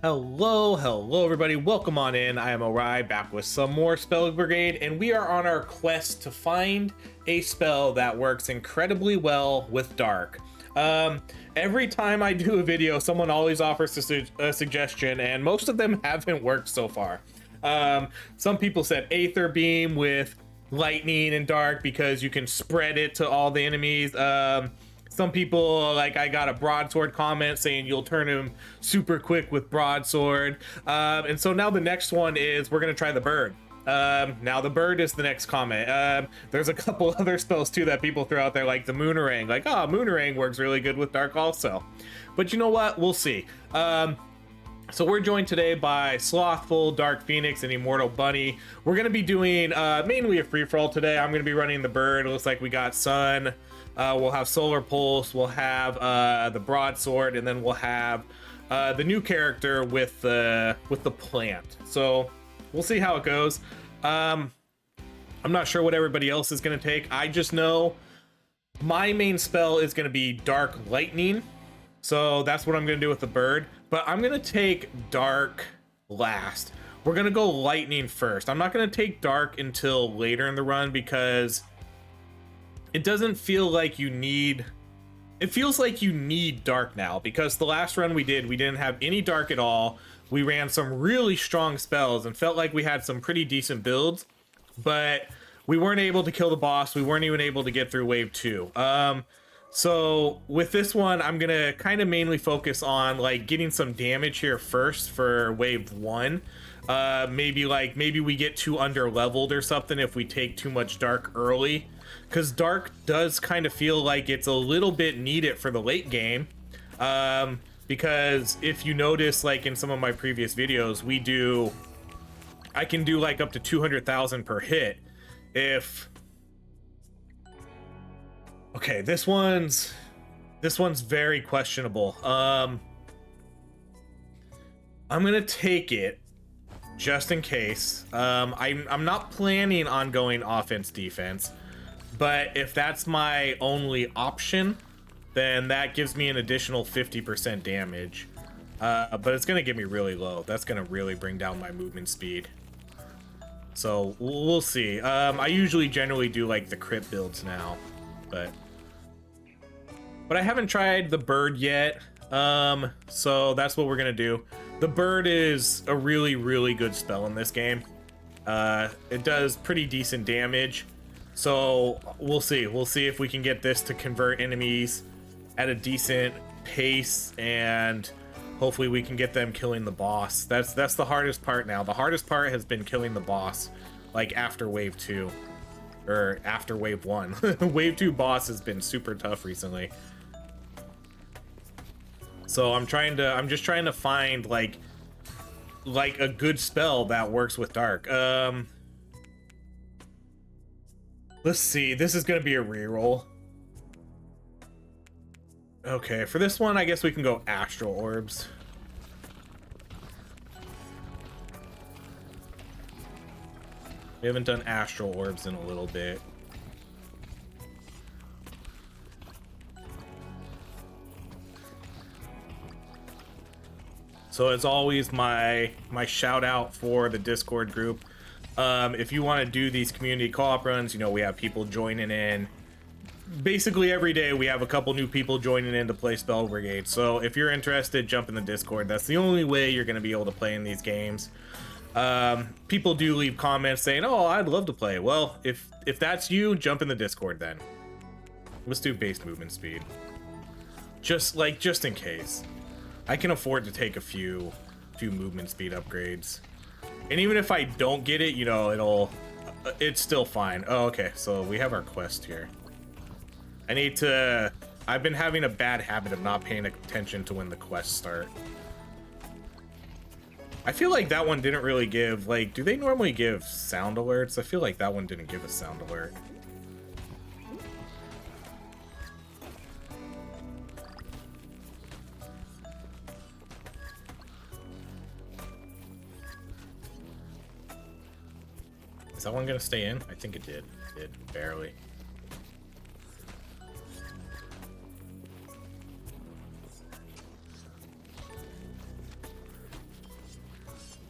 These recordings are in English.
Hello everybody, welcome on in. I am Orai, back with some more Spell Brigade, and we are on our quest to find a spell that works incredibly well with Dark. Every time I do a video, someone always offers a suggestion, and most of them haven't worked so far. Some people said Aether Beam with Lightning and Dark because you can spread it to all the enemies. Some people, like I got a broadsword comment saying you'll turn him super quick with broadsword. And so now the next one is we're going to try the bird. Now the bird is the next comment. There's a couple other spells too that people throw out there, like the Moonerang. Like, oh, Moonerang works really good with Dark also. But you know what? We'll see. So we're joined today by Slothful, Dark Phoenix, and Immortal Bunny. We're going to be doing mainly a free-for-all today. I'm going to be running the bird. It looks like we got Sun. We'll have Solar Pulse. We'll have the Broadsword, and then we'll have the new character with the plant. So we'll see how it goes. I'm not sure what everybody else is going to take. I just know my main spell is going to be Dark Lightning. So that's what I'm going to do with the bird. But I'm going to take Dark last. We're going to go Lightning first. I'm not going to take Dark until later in the run because it doesn't feel like you need... It feels like you need Dark now because the last run we didn't have any Dark at all. We ran some really strong spells and felt like we had some pretty decent builds, but we weren't able to kill the boss. We weren't even able to get through wave 2. So with this one, I'm gonna kind of mainly focus on like getting some damage here first for wave 1. Maybe we get too under leveled or something if we take too much Dark early, because Dark does kind of feel like it's a little bit needed for the late game. Because if you notice, like in some of my previous videos, I can do like up to 200,000 per hit if... Okay, this one's very questionable. I'm gonna take it just in case. I'm not planning on going offense defense, but if that's my only option, then that gives me an additional 50% damage. But it's gonna get me really low. That's gonna really bring down my movement speed. So we'll see. I usually generally do like the crit builds now, but I haven't tried the bird yet. So that's what we're gonna do. The bird is a really, really good spell in this game. It does pretty decent damage. So we'll see. We'll see if we can get this to convert enemies at a decent pace, and hopefully we can get them killing the boss. That's the hardest part now. The hardest part has been killing the boss, like after wave 2 or after wave 1. Wave 2 boss has been super tough recently. So I'm just trying to find like a good spell that works with Dark. Let's see. This is gonna be a reroll. Okay, for this one, I guess we can go Astral Orbs. We haven't done Astral Orbs in a little bit. So as always, my shout out for the Discord group. If you want to do these community co-op runs, you know, we have people joining in. Basically every day we have a couple new people joining in to play Spell Brigade. So if you're interested, jump in the Discord. That's the only way you're going to be able to play in these games. People do leave comments saying, oh, I'd love to play. Well, if that's you, jump in the Discord then. Let's do base movement speed. Just in case. I can afford to take a few movement speed upgrades. And even if I don't get it, you know, it's still fine. Oh, okay, so we have our quest here. I've been having a bad habit of not paying attention to when the quests start. I feel like that one didn't really give, like, do they normally give sound alerts? I feel like that one didn't give a sound alert. Is that one gonna stay in? I think it did. It did, barely.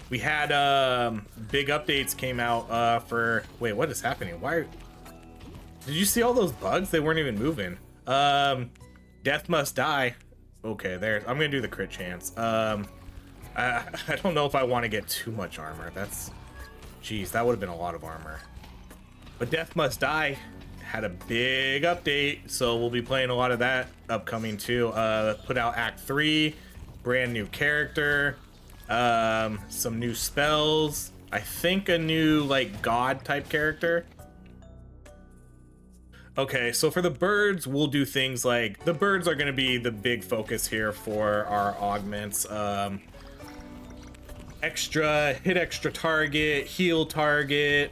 We had big updates came out for, wait, what is happening? Why did you see all those bugs? They weren't even moving. Death must die. Okay, there. I'm gonna do the crit chance. I don't know if I want to get too much armor. That's, geez, that would have been a lot of armor. But Death Must Die had a big update, so we'll be playing a lot of that upcoming too. Put out Act 3, brand new character, some new spells. I think a new like god type character. Okay, so for the birds, we'll do things like, the birds are going to be the big focus here for our augments. Hit extra target, heal target,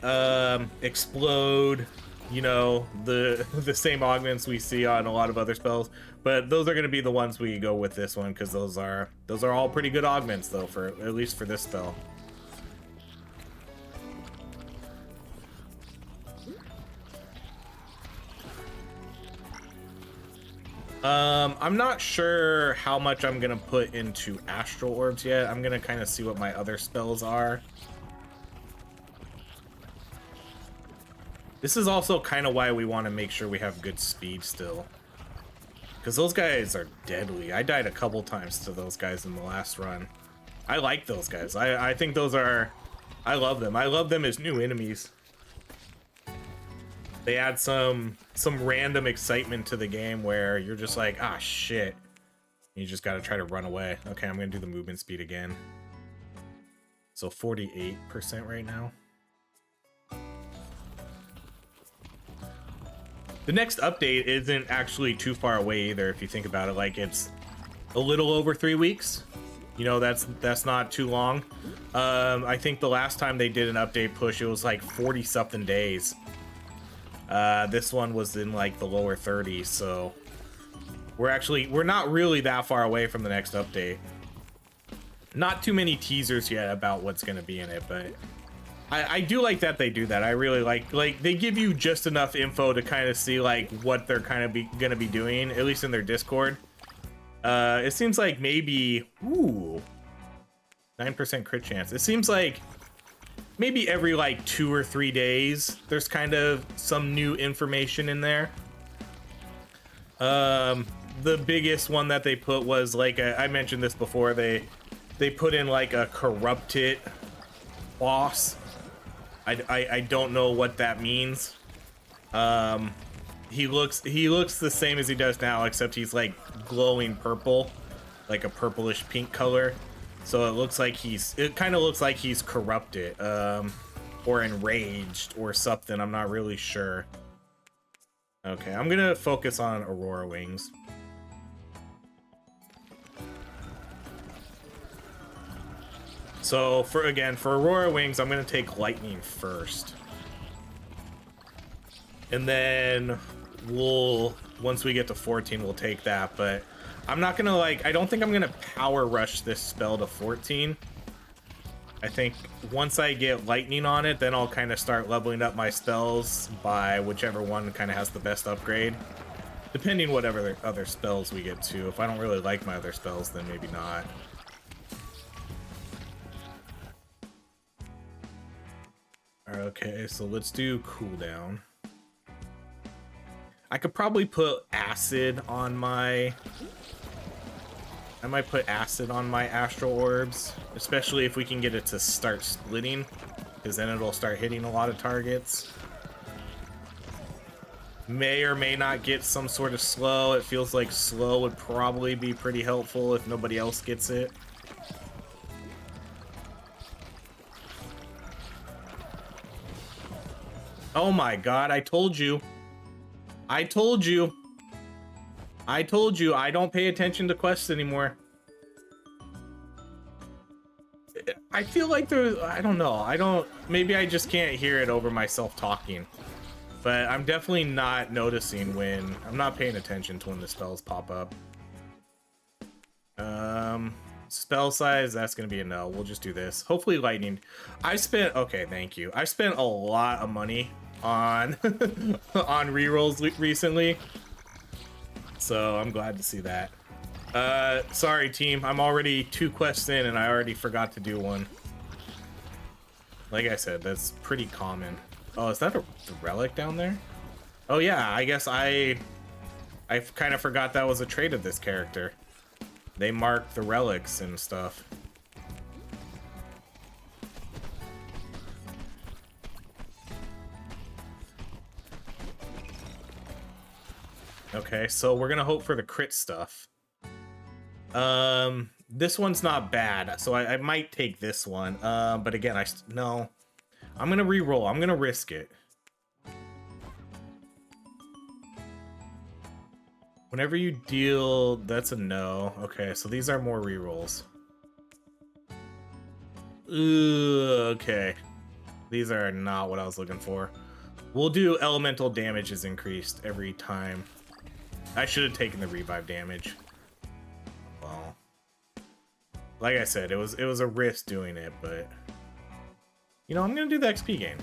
explode, you know, the same augments we see on a lot of other spells, but those are going to be the ones we go with this one, because those are all pretty good augments though, for at least for this spell. I'm not sure how much I'm gonna put into astral orbs yet. I'm gonna kind of see what my other spells are. This is also kind of why we want to make sure we have good speed still, because those guys are deadly. I died a couple times to those guys in the last run. I like those guys. I think those are, I love them. I love them as new enemies. They add some random excitement to the game where you're just like, ah, shit. You just got to try to run away. Okay, I'm going to do the movement speed again. So 48% right now. The next update isn't actually too far away either, if you think about it. Like, it's a little over 3 weeks. You know, that's not too long. I think the last time they did an update push, it was like 40 something days. This one was in like the lower 30s, so we're not really that far away from the next update. Not too many teasers yet about what's going to be in it, but I do like that they do that. I really like they give you just enough info to kind of see like what they're kind of going to be doing, at least in their Discord. It seems like maybe, ooh, 9% crit chance. It seems like maybe every like 2 or 3 days there's kind of some new information in there. The biggest one that they put was like I mentioned this before, they put in like a corrupted boss. I don't know what that means. He looks the same as he does now, except he's like glowing purple, like a purplish pink color. So it kind of looks like he's corrupted, or enraged or something. I'm not really sure. Okay, I'm gonna focus on Aurora Wings. So for Aurora Wings, I'm gonna take Lightning first. And then once we get to 14, we'll take that, but I'm not gonna I don't think I'm gonna power rush this spell to 14. I think once I get lightning on it, then I'll kind of start leveling up my spells by whichever one kind of has the best upgrade. Depending whatever other spells we get to. If I don't really like my other spells, then maybe not. Okay, so let's do cooldown. I could probably put acid on my... I might put acid on my astral orbs, especially if we can get it to start splitting, because then it'll start hitting a lot of targets. May or may not get some sort of slow. It feels like slow would probably be pretty helpful if nobody else gets it. Oh my god, I told you. I told you. I told you I don't pay attention to quests anymore. I feel like there's, I don't know. Maybe I just can't hear it over myself talking. But I'm definitely not noticing when, I'm not paying attention to when the spells pop up. Spell size, that's gonna be a no. We'll just do this. Hopefully lightning. Okay, thank you. I spent a lot of money on, on rerolls recently. So I'm glad to see that. Sorry team, I'm already 2 quests in and I already forgot to do one. Like I said, that's pretty common. Oh, is that a relic down there? Oh yeah, I guess I kind of forgot that was a trait of this character. They mark the relics and stuff. Okay, so we're gonna hope for the crit stuff. This one's not bad, so I might take this one. But again, no. I'm gonna re-roll. I'm gonna risk it. Whenever you deal, that's a no. Okay, so these are more re-rolls. Okay. These are not what I was looking for. We'll do elemental damage is increased every time. I should have taken the revive damage. Well, like I said, it was a risk doing it, but you know, I'm gonna do the XP gain.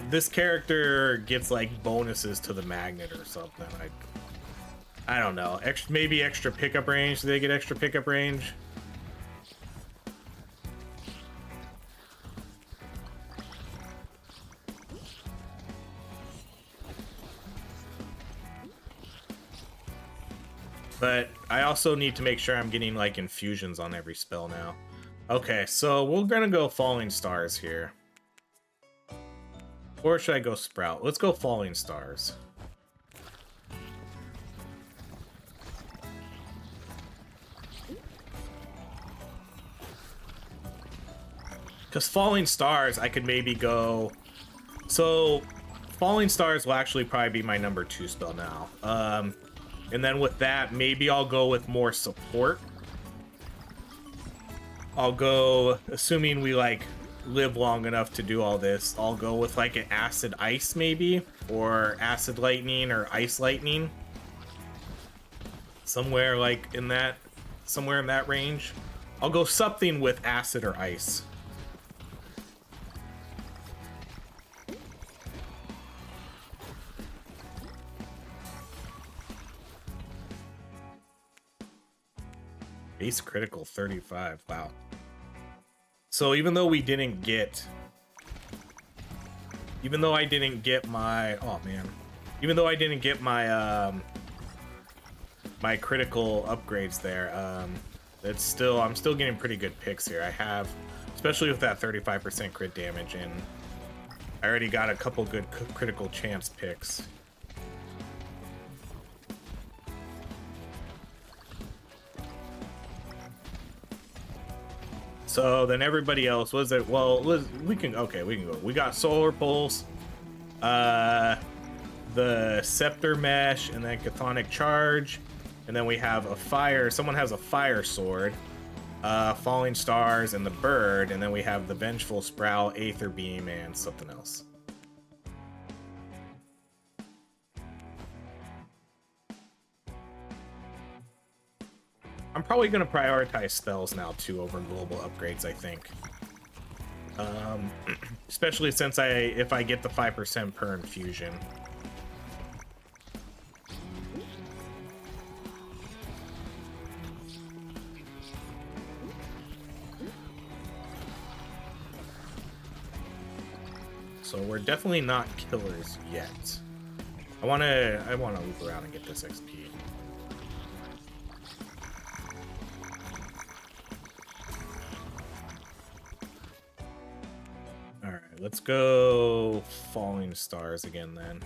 This character gets like bonuses to the magnet or something. I don't know. Maybe extra pickup range. Do they get extra pickup range? But I also need to make sure I'm getting like infusions on every spell now. Okay, so we're gonna go Falling Stars here. Or should I go Sprout? Let's go Falling Stars. Because Falling Stars, I could maybe go... So, Falling Stars will actually probably be my number 2 spell now. And then with that, maybe I'll go with more support. I'll go, assuming we like live long enough to do all this, I'll go with like an Acid Ice maybe, or Acid Lightning or Ice Lightning. Somewhere like in that, somewhere in that range. I'll go something with Acid or Ice. Base critical 35. Wow. So even though I didn't get my, oh man, even though I didn't get my my critical upgrades there, it's still, I'm still getting pretty good picks here. I have, especially with that 35% crit damage, and I already got a couple good critical chance picks. So then everybody else, was it? Well, we can go. We got Solar Pulse, the Scepter Mesh, and then Chthonic Charge, and then we have a fire. Someone has a Fire Sword, Falling Stars, and the Bird, and then we have the Vengeful Sprout, Aether Beam, and something else. I'm probably going to prioritize spells now too over global upgrades, I think. Especially since if I get the 5% per infusion. So we're definitely not killers yet. I want to loop around and get this XP. Let's go Falling Stars again then.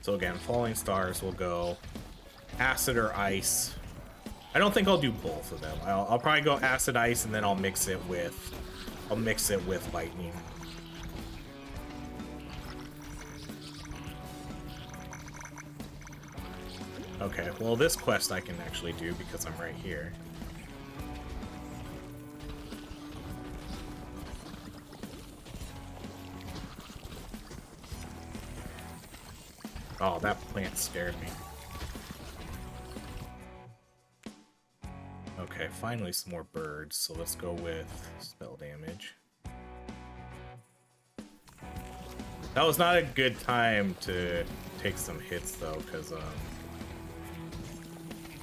So again, Falling Stars will go Acid or Ice. I don't think I'll do both of them. I'll probably go Acid Ice, and then I'll mix it with Lightning. Okay, well this quest I can actually do because I'm right here. Oh, that plant scared me. Okay, finally some more birds, so let's go with spell damage. That was not a good time to take some hits though, because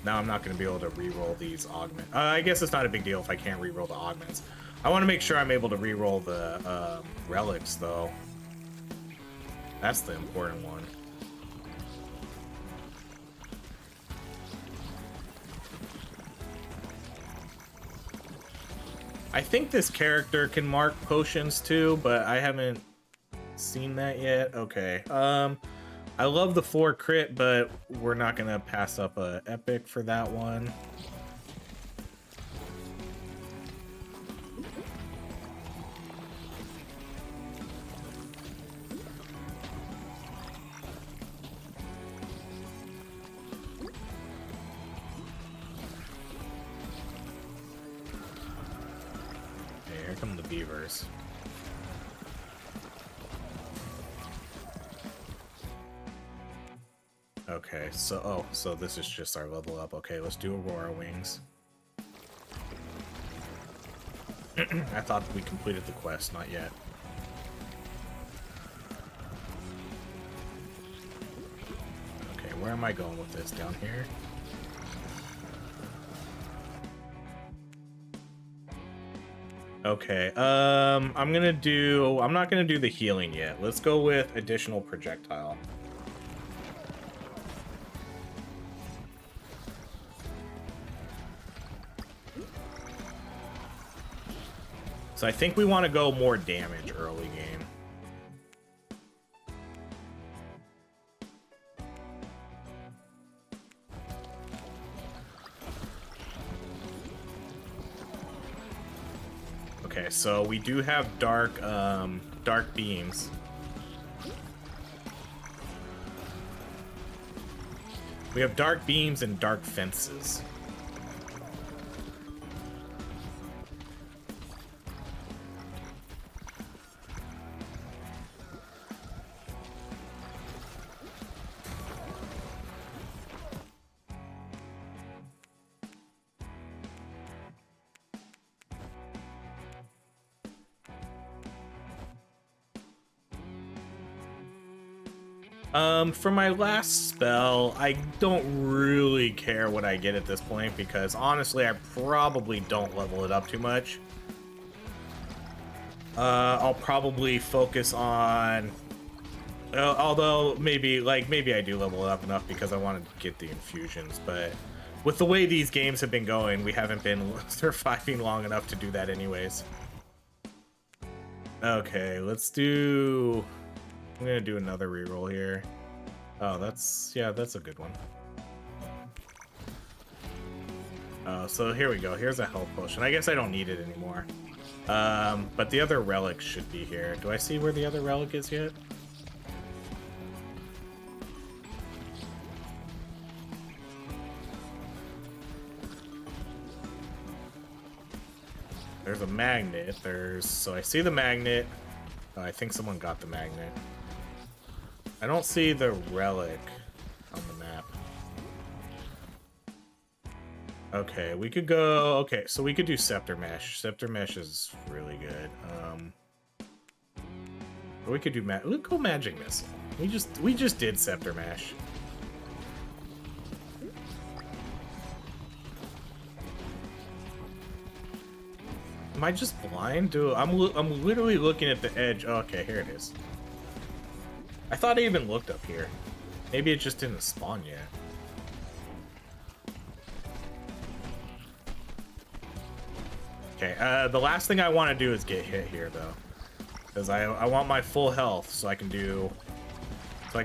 Now I'm not going to be able to reroll these augments. I guess it's not a big deal if I can't reroll the augments. I want to make sure I'm able to reroll the relics, though. That's the important one. I think this character can mark potions too, but I haven't seen that yet. Okay. I love the 4 crit, but we're not gonna pass up a epic for that one. Okay, here come the beavers. Okay, so so this is just our level up. Okay, let's do Aurora Wings. I thought we completed the quest, not yet. Okay, where am I going with this? Down here? Okay, I'm not gonna do the healing yet. Let's go with additional projectile. So I think we want to go more damage early game. Okay, so we do have dark beams. We have dark beams and dark fences. For my last spell, I don't really care what I get at this point because honestly, I probably don't level it up too much. I'll probably focus on, although maybe I do level it up enough because I wanted to get the infusions, but with the way these games have been going, we haven't been surviving long enough to do that anyways. Okay, let's do... I'm gonna do another reroll here. Oh, that's a good one. So here we go. Here's a health potion. I guess I don't need it anymore. But the other relic should be here. Do I see where the other relic is yet? There's a magnet. So I see the magnet. I think someone got the magnet. I don't see the relic on the map. Okay, we could go... Okay, so we could do Scepter Mesh. Scepter Mesh is really good. Or we could do... We'll go Magic Missile. We just did Scepter Mesh. Am I just blind? I'm literally looking at the edge. Oh, okay, here it is. I thought I even looked up here. Maybe it just didn't spawn yet. Okay, the last thing I want to do is get hit here, though. Because I want my full health so I can do 2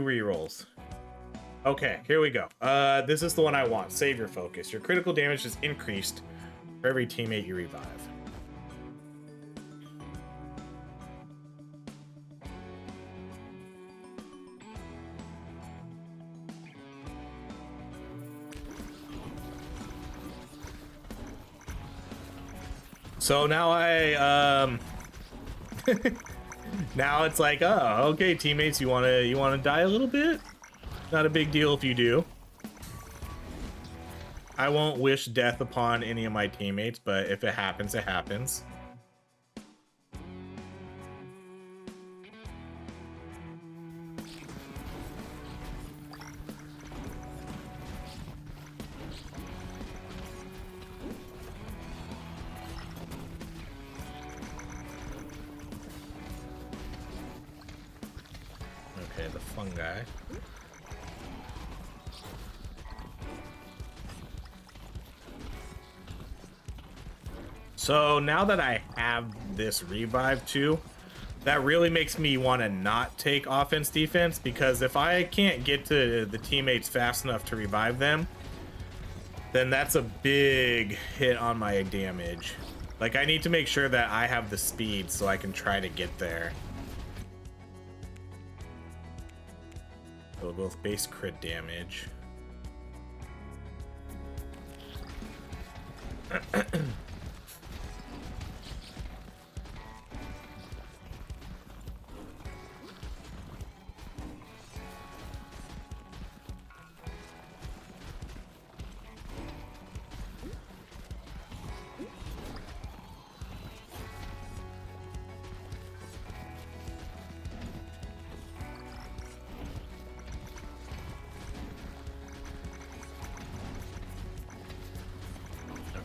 rerolls. Okay, here we go. This is the one I want. Save your focus. Your critical damage is increased for every teammate you revive. So now now it's like, oh, okay, teammates, you wanna die a little bit? Not a big deal if you do. I won't wish death upon any of my teammates, but if it happens, it happens. fungi. So now that I have this revive too, that really makes me want to not take offense defense, because if I can't get to the teammates fast enough to revive them, then that's a big hit on my damage. Like, I need to make sure that I have the speed so I can try to get there. So we'll go with base crit damage.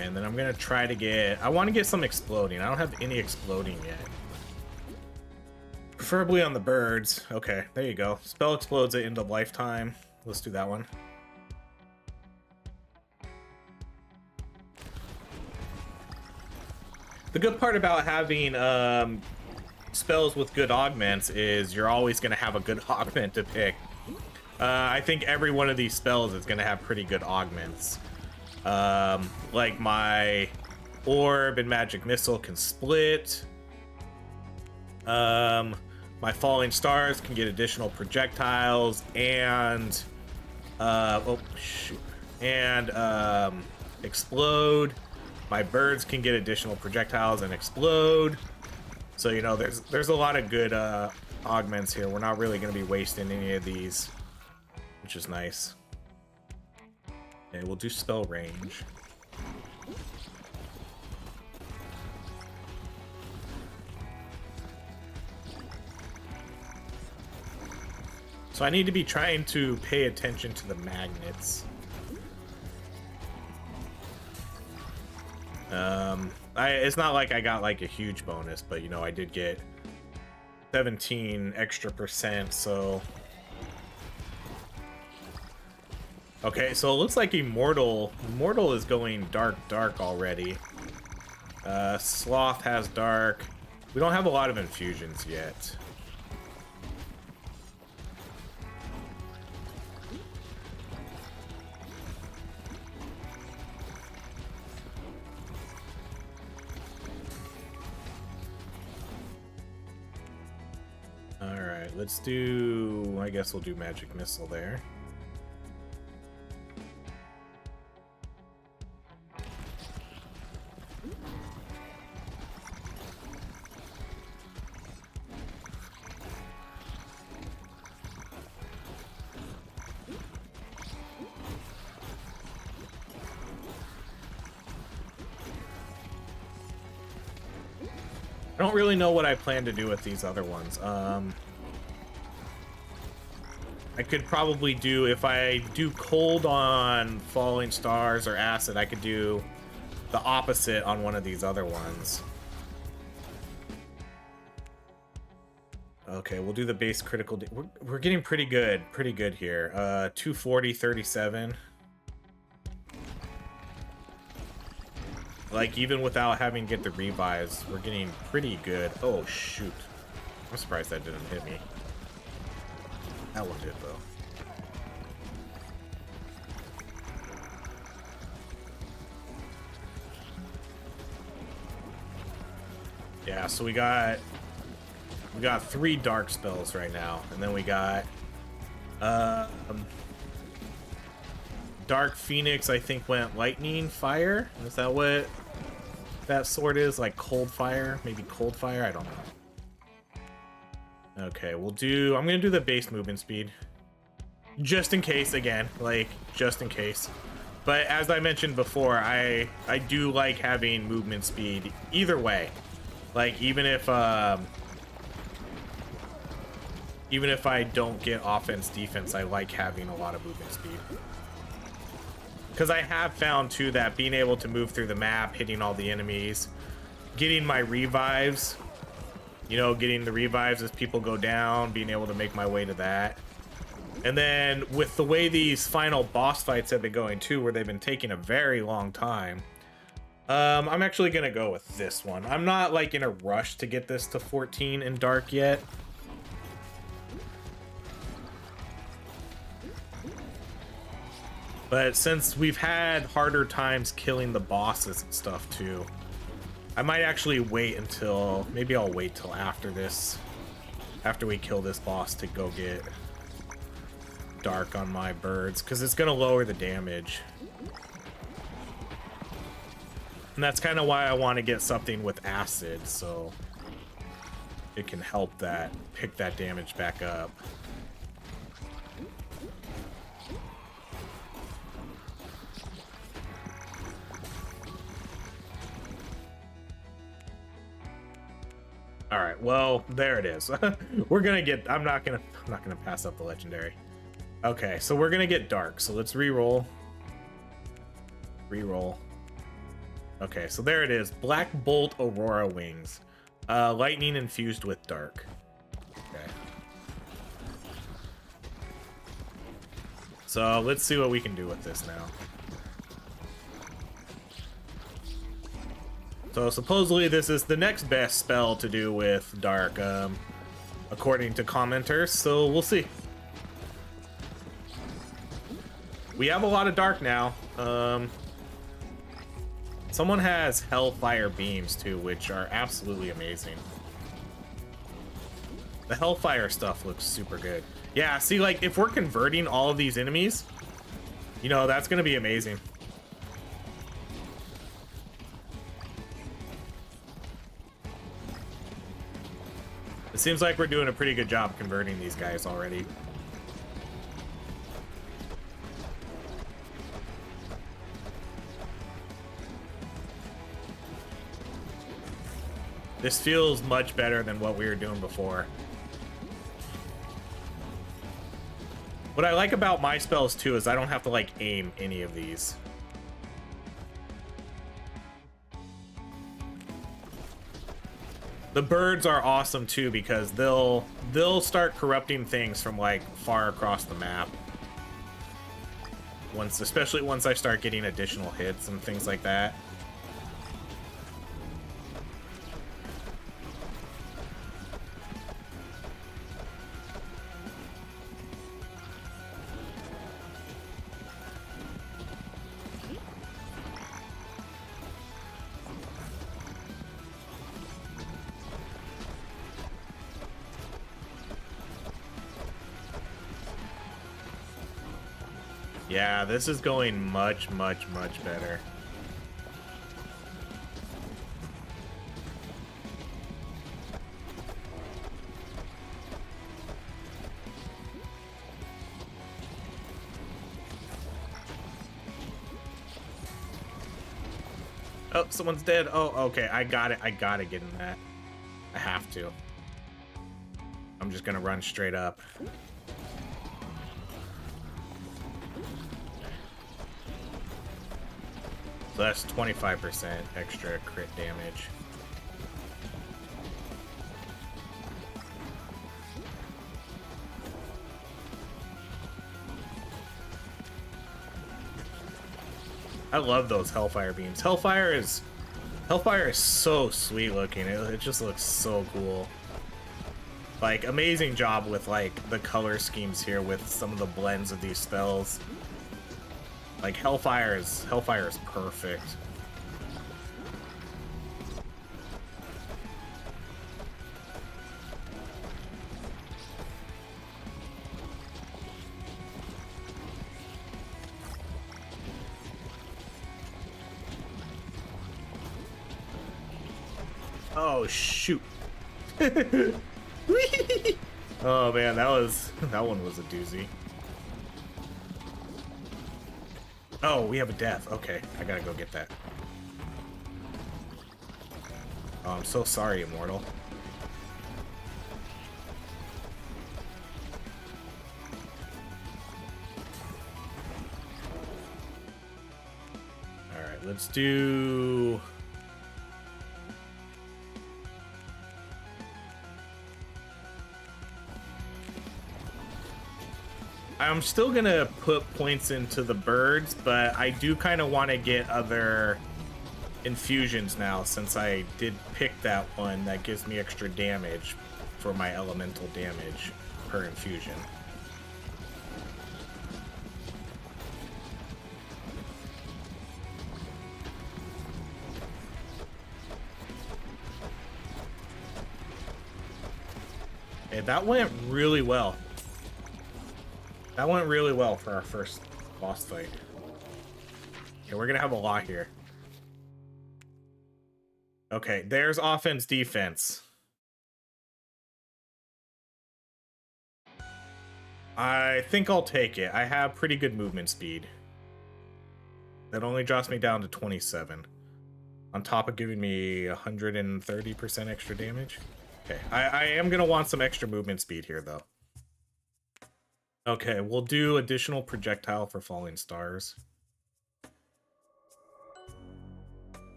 And then I'm gonna try to get, I want to get some exploding. I don't have any exploding yet. Preferably on the birds. Okay, there you go. Spell explodes at end of lifetime. Let's do that one. The good part about having spells with good augments is you're always gonna have a good augment to pick. I think every one of these spells is gonna have pretty good augments. Like my orb and magic missile can split. My falling stars can get additional projectiles and explode. My birds can get additional projectiles and explode. So, you know, there's a lot of good augments here. We're not really going to be wasting any of these, which is nice. Okay, we'll do spell range. So I need to be trying to pay attention to the magnets. It's not like I got like a huge bonus, but you know, I did get 17 extra %, so. Okay, so it looks like Immortal is going dark already. Sloth has dark. We don't have a lot of infusions yet. Alright, let's do, I guess we'll do Magic Missile there. I don't really know what I plan to do with these other ones. I could probably do, if I do cold on falling stars or acid, I could do the opposite on one of these other ones. Okay, we'll do the base critical. We're getting pretty good here. 240, 37. Like, even without having to get the revives, we're getting pretty good. Oh, shoot. I'm surprised that didn't hit me. That one did, though. Yeah, so we got 3 dark spells right now, and then we got Dark Phoenix, I think, went lightning fire. Is that what that sword is? Like cold fire? Maybe cold fire? I don't know. Okay, we'll do, I'm gonna do the base movement speed. Just in case, again, like, just in case. But as I mentioned before, I do like having movement speed either way. Like, even if I don't get offense defense, I like having a lot of movement speed. Because I have found too that being able to move through the map, hitting all the enemies, getting my revives, you know, getting the revives as people go down, being able to make my way to that. And then with the way these final boss fights have been going too, where they've been taking a very long time, I'm actually gonna go with this one. I'm not like in a rush to get this to 14 in dark yet. But since we've had harder times killing the bosses and stuff too, I might actually wait until, maybe I'll wait till after this, after we kill this boss to go get dark on my birds, because it's gonna lower the damage. And that's kind of why I want to get something with acid, so it can help that, pick that damage back up. All right, well, there it is. We're gonna get, I'm not gonna pass up the legendary. Okay, so we're gonna get dark, so let's re-roll. Re-roll. Okay, so there it is. BlackBolt Aurora Wings. Lightning infused with dark. Okay. So let's see what we can do with this now. So supposedly this is the next best spell to do with dark, according to commenters, so we'll see. We have a lot of dark now. Someone has Hellfire Beams too, which are absolutely amazing. The Hellfire stuff looks super good. Yeah, see, like, if we're converting all of these enemies, you know, that's gonna be amazing. It seems like we're doing a pretty good job converting these guys already. This feels much better than what we were doing before. What I like about my spells too is I don't have to like aim any of these. The birds are awesome too because they'll start corrupting things from like far across the map. Especially once I start getting additional hits and things like that. Yeah, this is going much, much, much better. Oh, someone's dead. Oh, okay, I got it. I gotta get in that. I have to. I'm just gonna run straight up. So that's 25% extra crit damage. I love those Hellfire Beams. Hellfire is so sweet looking. It just looks so cool. Like, amazing job with like the color schemes here with some of the blends of these spells. Like Hellfire is perfect. Oh shoot. Oh man, that one was a doozy. Oh, we have a death. Okay, I gotta go get that. Oh, I'm so sorry, Immortal. Alright, let's do... I'm still gonna put points into the birds, but I do kind of want to get other infusions now, since I did pick that one that gives me extra damage for my elemental damage per infusion. Okay, that went really well. That went really well for our first boss fight. Okay, we're gonna have a lot here. Okay, there's offense, defense. I think I'll take it. I have pretty good movement speed. That only drops me down to 27. On top of giving me 130% extra damage. Okay, I am gonna want some extra movement speed here, though. Okay, we'll do additional projectile for falling stars.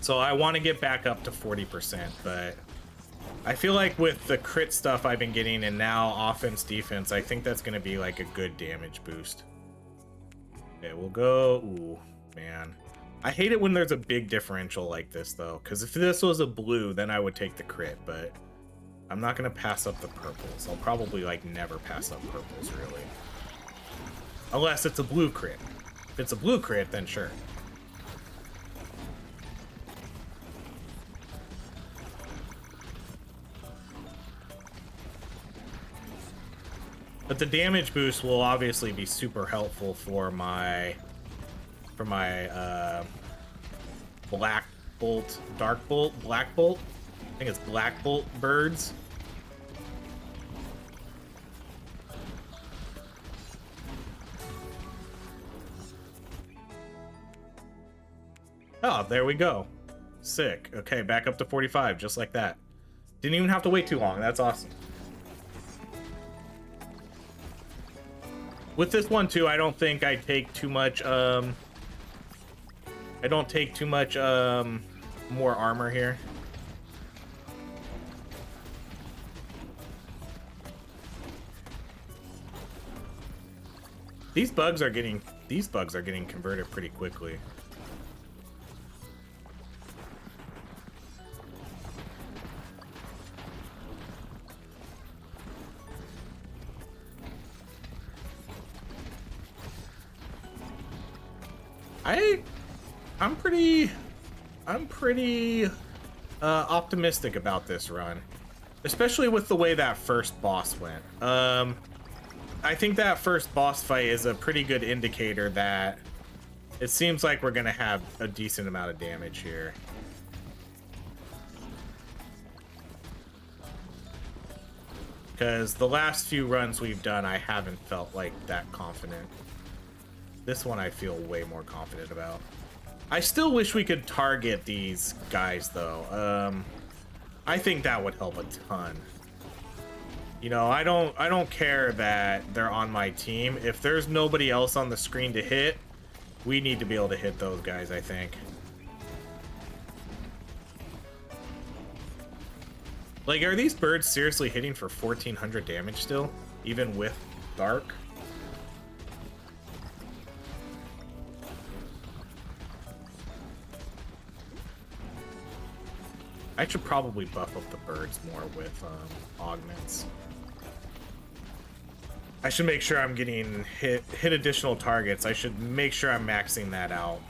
So I want to get back up to 40%, but I feel like with the crit stuff I've been getting and now offense, defense, I think that's going to be like a good damage boost. Okay, we'll go... Ooh, man. I hate it when there's a big differential like this, though, because if this was a blue, then I would take the crit, but I'm not going to pass up the purples. I'll probably, like, never pass up purples, really. Unless it's a blue crit. If it's a blue crit, then sure. But the damage boost will obviously be super helpful for my BlackBolt, BlackBolt. I think it's BlackBolt birds. Oh, there we go. Sick. Okay, back up to 45, just like that. Didn't even have to wait too long. That's awesome. With this one too, I don't think I take too much more armor here. These bugs are getting converted pretty quickly. I'm pretty optimistic about this run, especially with the way that first boss went. I think that first boss fight is a pretty good indicator that it seems like we're gonna have a decent amount of damage here. Because the last few runs we've done, I haven't felt like that confident. This one I feel way more confident about. I still wish we could target these guys, though. I think that would help a ton. You know, I don't care that they're on my team. If there's nobody else on the screen to hit, we need to be able to hit those guys, I think. Like, are these birds seriously hitting for 1400 damage still? Even with Dark? I should probably buff up the birds more with augments. I should make sure I'm getting hit additional targets. I should make sure I'm maxing that out.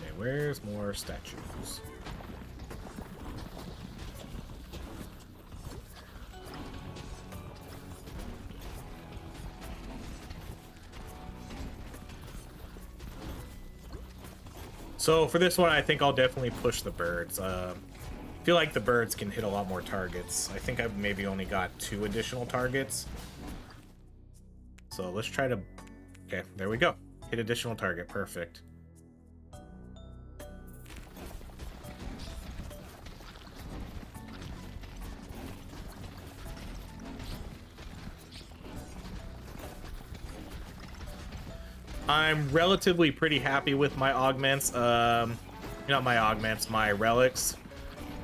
Okay, where's more statues? So for this one, I think I'll definitely push the birds. I feel like the birds can hit a lot more targets. I think I've maybe only got 2 additional targets. So let's try to... Okay, there we go. Hit additional target. Perfect. I'm relatively pretty happy with my augments. Not my augments, my relics.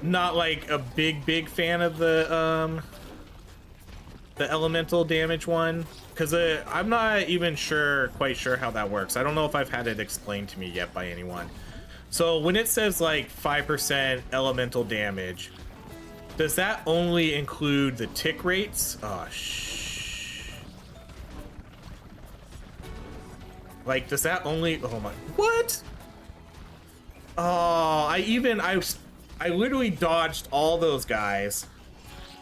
Not like a big fan of the elemental damage one, because I'm not even quite sure how that works. I don't know if I've had it explained to me yet by anyone. So when it says like 5% elemental damage, does that only include the tick rates? Oh, like, does that only... Oh my... What? Oh, I literally dodged all those guys.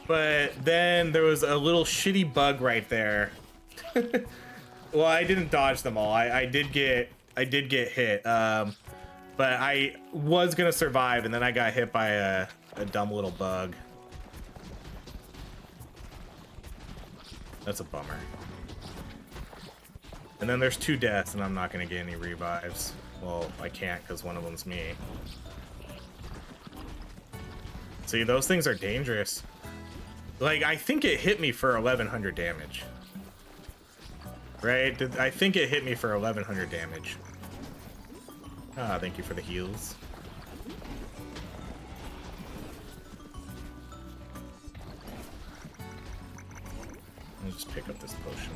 But then there was a little shitty bug right there. Well, I didn't dodge them all. I did get hit. But I was gonna survive, and then I got hit by a dumb little bug. That's a bummer. And then there's 2 deaths, and I'm not gonna get any revives. Well, I can't because one of them's me. See, those things are dangerous. Like, I think it hit me for 1100 damage. Right? I think it hit me for 1100 damage. Ah, thank you for the heals. I'll just pick up this potion.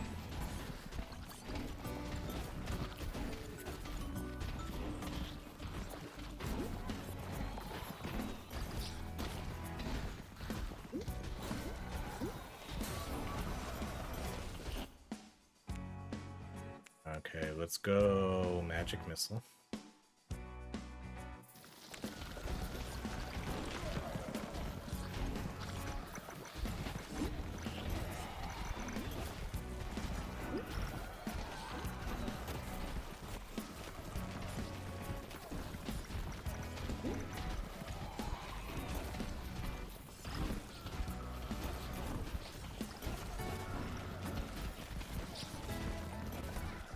Okay, let's go magic missile.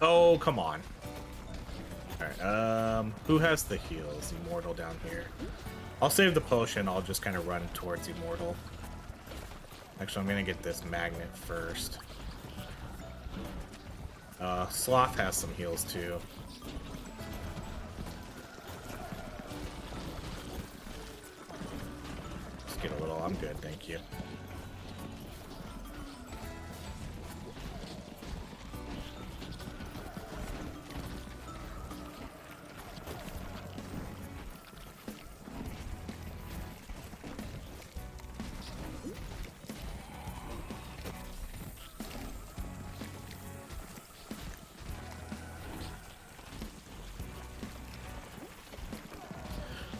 Oh, come on. Alright, who has the heals? Immortal down here. I'll save the potion, I'll just kind of run towards Immortal. Actually, I'm gonna get this magnet first. Sloth has some heals too. Just get a little, I'm good, thank you.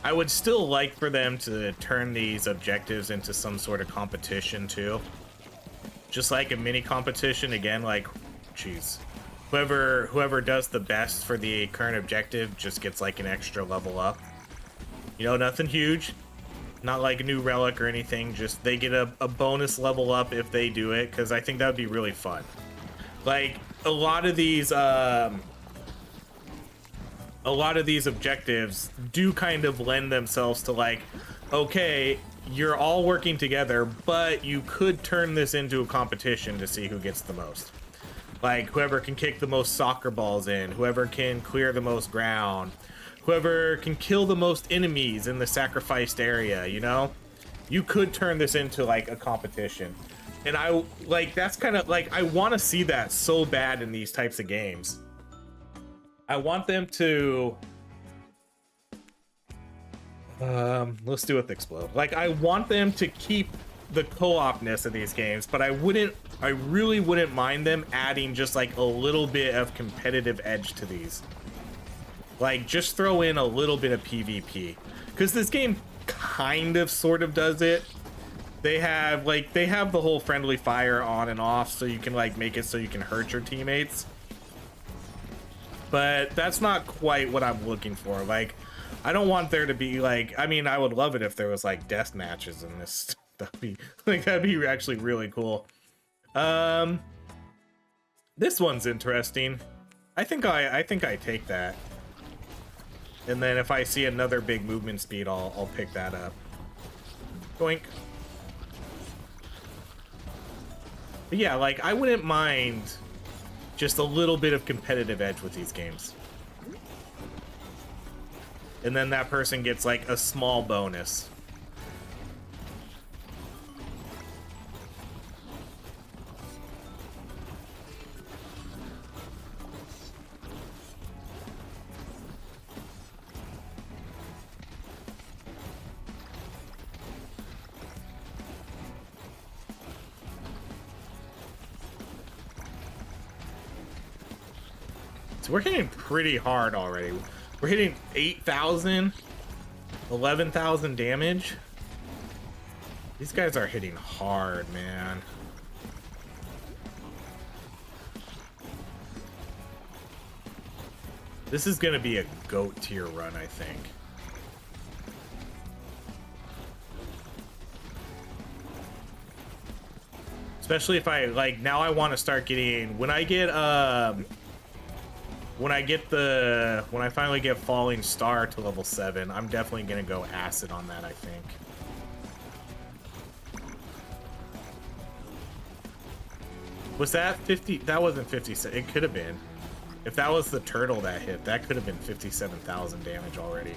I would still like for them to turn these objectives into some sort of competition too. Just like a mini competition again, like, geez, whoever does the best for the current objective just gets like an extra level up. You know, nothing huge, not like a new relic or anything, just they get a bonus level up if they do it, because I think that would be really fun. Like, a lot of these objectives do kind of lend themselves to like, okay, you're all working together, but you could turn this into a competition to see who gets the most. Like, whoever can kick the most soccer balls in, whoever can clear the most ground, whoever can kill the most enemies in the sacrificed area, you know? You could turn this into like a competition. And I, like, that's kind of like, I want to see that so bad in these types of games. I want them to let's do with explode. Like, I want them to keep the co-opness of these games, but I really wouldn't mind them adding just like a little bit of competitive edge to these. Like, just throw in a little bit of PvP, because this game kind of sort of does it. They have the whole friendly fire on and off, so you can like make it so you can hurt your teammates. But that's not quite what I'm looking for. Like, I don't want there to be like, I mean, I would love it if there was like death matches in this. That'd be actually really cool. This one's interesting. I think I take that. And then if I see another big movement speed, I'll pick that up. Doink. But yeah, like, I wouldn't mind just a little bit of competitive edge with these games. And then that person gets like a small bonus. So we're hitting pretty hard already. We're hitting 8,000, 11,000 damage. These guys are hitting hard, man. This is gonna be a GOAT tier run, I think. Especially if I, like, now I want to start getting, when I finally get Falling Star to level 7, I'm definitely gonna go Acid on that, I think. Was that 50? That wasn't 57. It could have been. If that was the turtle that hit, that could have been 57,000 damage already.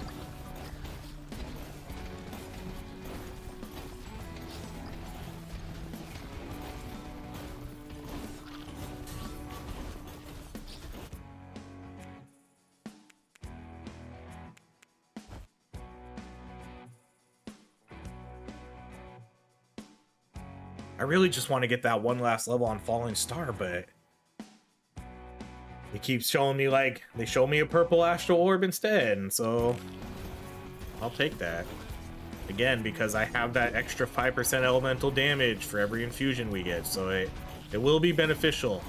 I really just want to get that one last level on Falling Star, but it keeps showing me, like, they show me a purple astral orb instead, and so I'll take that. Again, because I have that extra 5% elemental damage for every infusion we get, so it will be beneficial.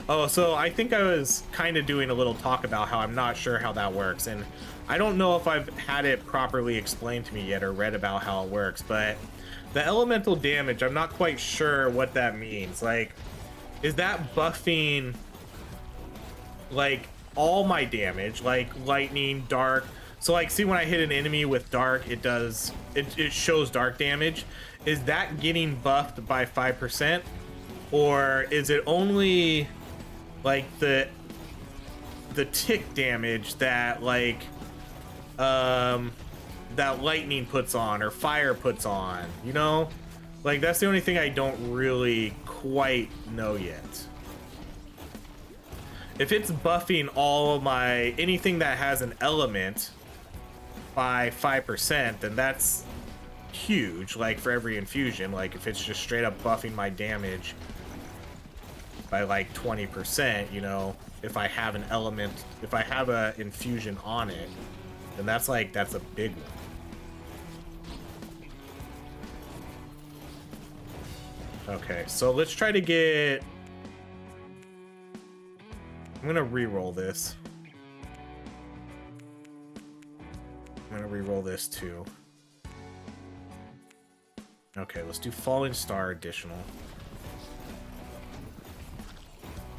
Oh, so I think I was kind of doing a little talk about how I'm not sure how that works, and I don't know if I've had it properly explained to me yet or read about how it works, but the elemental damage, I'm not quite sure what that means. Like, is that buffing, like, all my damage, like lightning, dark? So, like, see, when I hit an enemy with dark, it shows dark damage. Is that getting buffed by 5%? Or is it only, like, the tick damage that, like, that lightning puts on or fire puts on, you know? Like, that's the only thing I don't really quite know yet. If it's buffing all of my, anything that has an element by 5%, then that's huge, like, for every infusion. Like, if it's just straight up buffing my damage by like 20%, you know, if I have an element, if I have a infusion on it, then that's a big one. Okay, so let's try to get... I'm gonna re-roll this. I'm gonna re-roll this too. Okay, let's do Falling Star additional.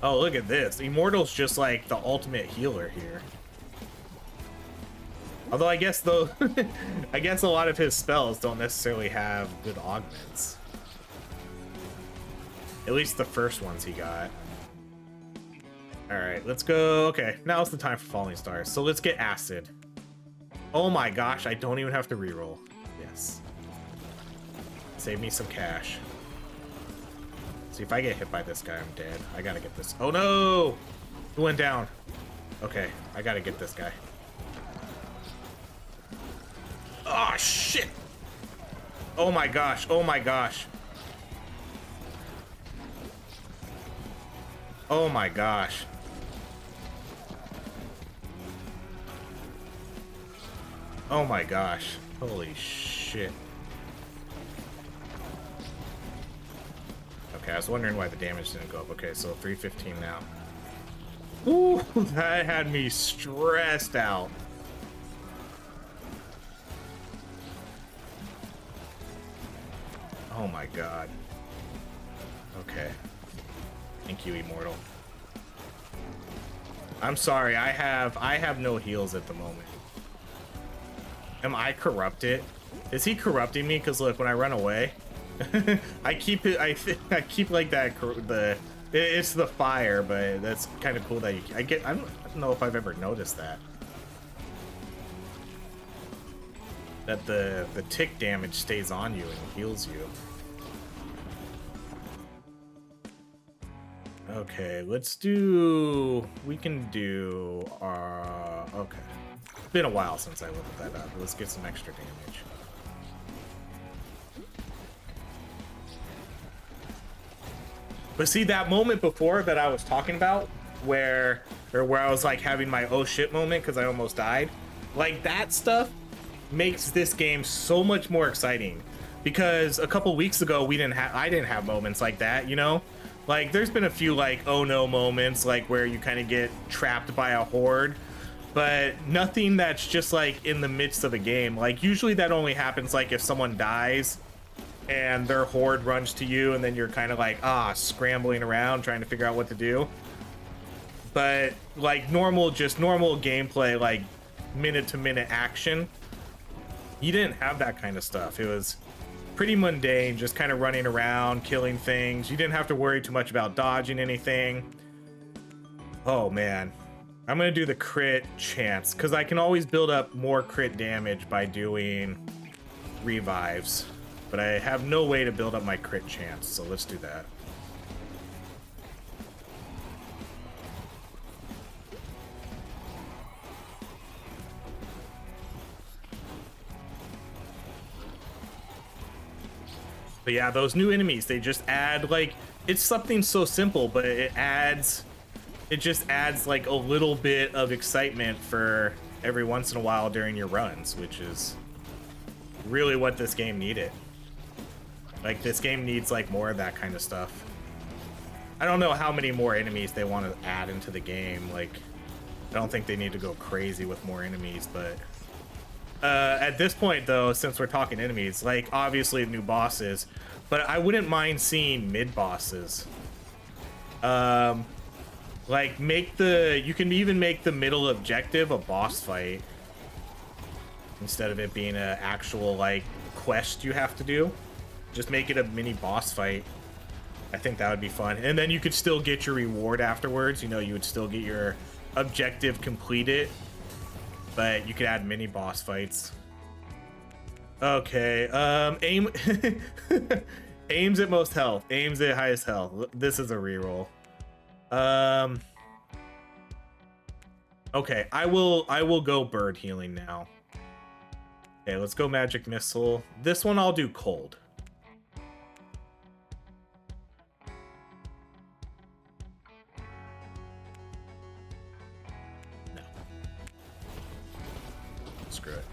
Oh, look at this. Immortal's just like the ultimate healer here. Although I guess though, I guess a lot of his spells don't necessarily have good augments. At least the first ones he got. Alright, let's go. Okay, now's the time for Falling Stars. So let's get Acid. Oh my gosh, I don't even have to reroll. Yes. Save me some cash. See, if I get hit by this guy, I'm dead. I gotta get this. Oh no! Who went down? Okay, I gotta get this guy. Oh shit! Oh my gosh, oh my gosh. Oh my gosh. Oh my gosh. Holy shit. Okay, I was wondering why the damage didn't go up. Okay, so 315 now. Ooh, that had me stressed out. Oh my god. Okay. Thank you, Immortal. I'm sorry, I have no heals at the moment. Am I corrupted? Is he corrupting me? Because look, when I run away, I keep like that It's the fire, but that's kind of cool that I don't know if I've ever noticed that. That the tick damage stays on you and heals you. Okay, let's do... We can do... okay. It's been a while since I leveled that up. Let's get some extra damage. But see, that moment before that I was talking about, where I was like having my oh shit moment because I almost died, like that stuff makes this game so much more exciting. Because a couple weeks ago I didn't have moments like that, you know? Like there's been a few like oh no moments, like where you kind of get trapped by a horde, but nothing that's just like in the midst of a game. Like usually that only happens like if someone dies and their horde runs to you, and then you're kind of like scrambling around trying to figure out what to do. But like normal gameplay, like minute to minute action, you didn't have that kind of stuff. It was pretty mundane, just kind of running around killing things. You didn't have to worry too much about dodging anything. Oh man, I'm gonna do the crit chance because I can always build up more crit damage by doing revives. But I have no way to build up my crit chance, so let's do that. But yeah, those new enemies, they just add, like, it's something so simple, but it just adds like a little bit of excitement for every once in a while during your runs, which is really what this game needed. Like, this game needs, like, more of that kind of stuff. I don't know how many more enemies they want to add into the game. Like, I don't think they need to go crazy with more enemies, but... at this point, though, since we're talking enemies, like, obviously new bosses, but I wouldn't mind seeing mid-bosses. Like, you can even make the middle objective a boss fight, instead of it being an actual, like, quest you have to do. Just make it a mini boss fight. I think that would be fun. And then you could still get your reward afterwards. You know, you would still get your objective completed, but you could add mini boss fights. Okay, aim... aims at most health. Aims at highest health. This is a reroll. Okay, I will go bird healing now. Okay, let's go magic missile. This one I'll do cold. Screw it.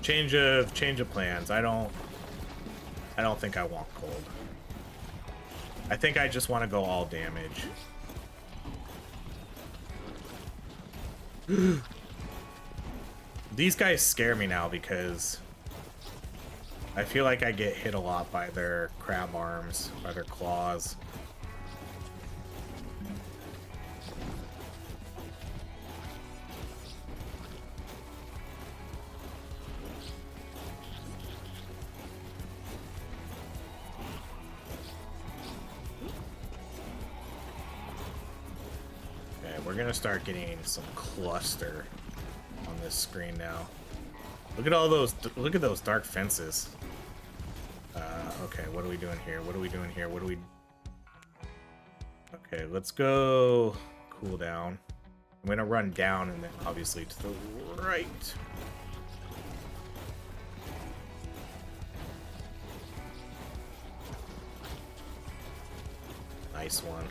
Change of plans. I don't think I want cold. I think I just want to go all damage. These guys scare me now because I feel like I get hit a lot by their crab arms, by their claws. Okay, we're gonna start getting some cluster on this screen now. Look at all those, look at those dark fences. Okay, what are we doing here? What are we doing here? What do we... Okay, let's go cool down. I'm gonna run down and then obviously to the right. Nice one.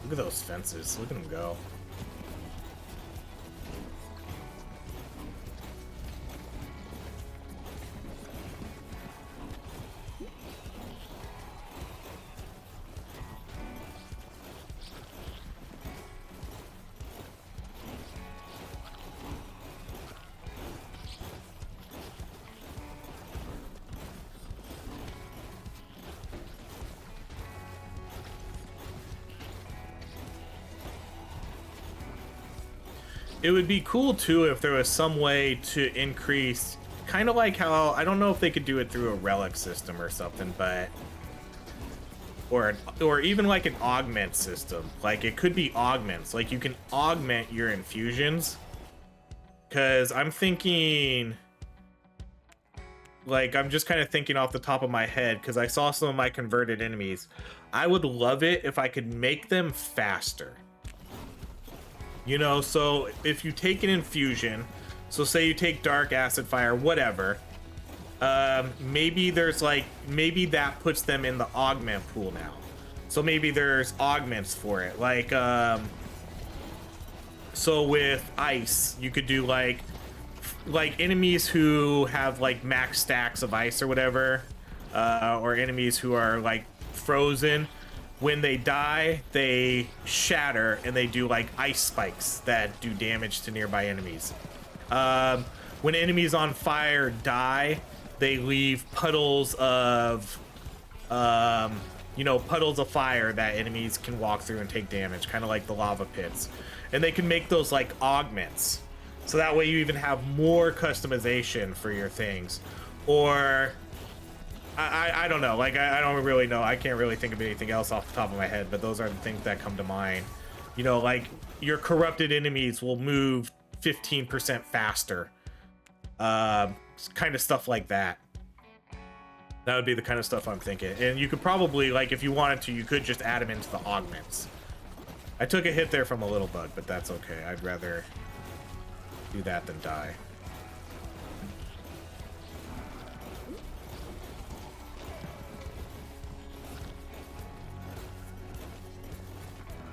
Look at those fences. Look at them go. It would be cool too if there was some way to increase, kind of like how, I don't know if they could do it through a relic system or something, but or even like an augment system. Like it could be augments, like you can augment your infusions. Because I'm thinking, like, I'm just kind of thinking off the top of my head, because I saw some of my converted enemies. I would love it if I could make them faster. You know, so if you take an infusion, so say you take dark, acid, fire, whatever, maybe there's like, maybe that puts them in the augment pool now. So maybe there's augments for it. Like, so with ice, you could do like enemies who have like max stacks of ice or whatever, or enemies who are like frozen. When they die, they shatter and they do like ice spikes that do damage to nearby enemies. When enemies on fire die, they leave puddles of, you know, puddles of fire that enemies can walk through and take damage, kind of like the lava pits. And they can make those like augments. So that way you even have more customization for your things. Or I don't know, like I don't really know. I can't really think of anything else off the top of my head, but those are the things that come to mind. You know, like your corrupted enemies will move 15% faster. Kind of stuff like that. That would be the kind of stuff I'm thinking. And you could probably, like, if you wanted to, you could just add them into the augments. I took a hit there from a little bug, but that's okay. I'd rather do that than die.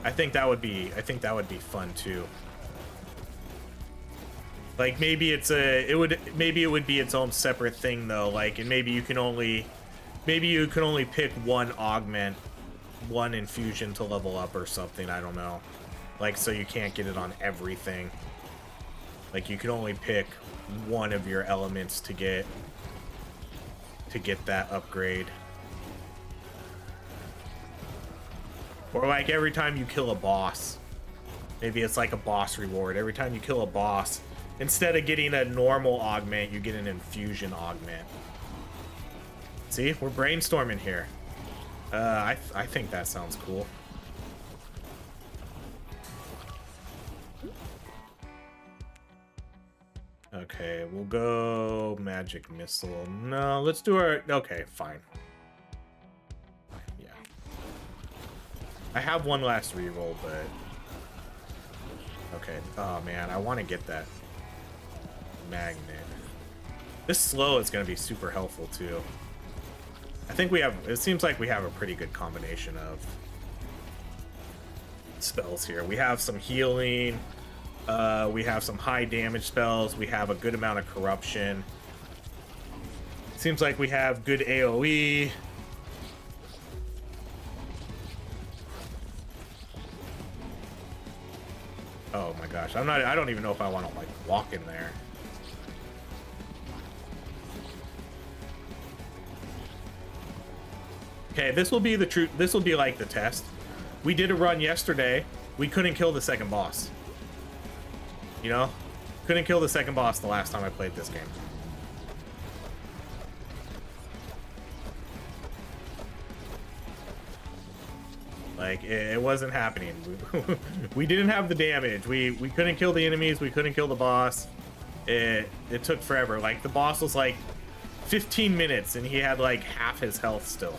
I think that would be fun too. Like maybe it would be its own separate thing though, like, and maybe you can only pick one augment, one infusion to level up or something, I don't know. Like, so you can't get it on everything. Like you can only pick one of your elements to get that upgrade. Or like every time you kill a boss, maybe it's like a boss reward. Every time you kill a boss, instead of getting a normal augment, you get an infusion augment. See, we're brainstorming here. I think that sounds cool. Okay, we'll go magic missile. No, let's do our, okay, fine. Yeah. I have one last reroll, but okay. Oh man, I want to get that magnet. This slow is going to be super helpful too. I think we have, it seems like we have a pretty good combination of spells here. We have some healing, we have some high damage spells, we have a good amount of corruption. Seems like we have good AoE. Oh my gosh, I don't even know if I want to like walk in there. Okay, this will be the truth. This will be like the test. We did a run yesterday. We couldn't kill the second boss. You know? Couldn't kill the second boss the last time I played this game. Like, it wasn't happening. We didn't have the damage. We couldn't kill the enemies. We couldn't kill the boss. It took forever. Like, the boss was like 15 minutes and he had like half his health still.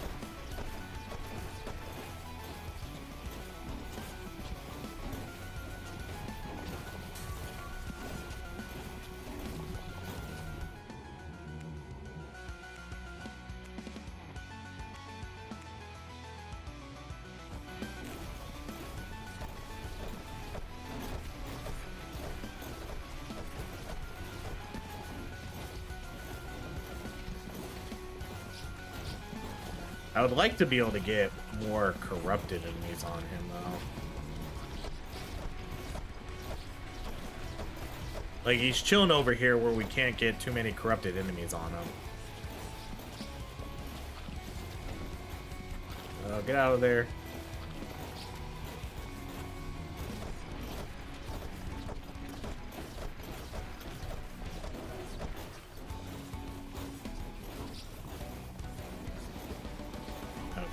I would like to be able to get more corrupted enemies on him, though. Like, he's chilling over here where we can't get too many corrupted enemies on him. Get out of there.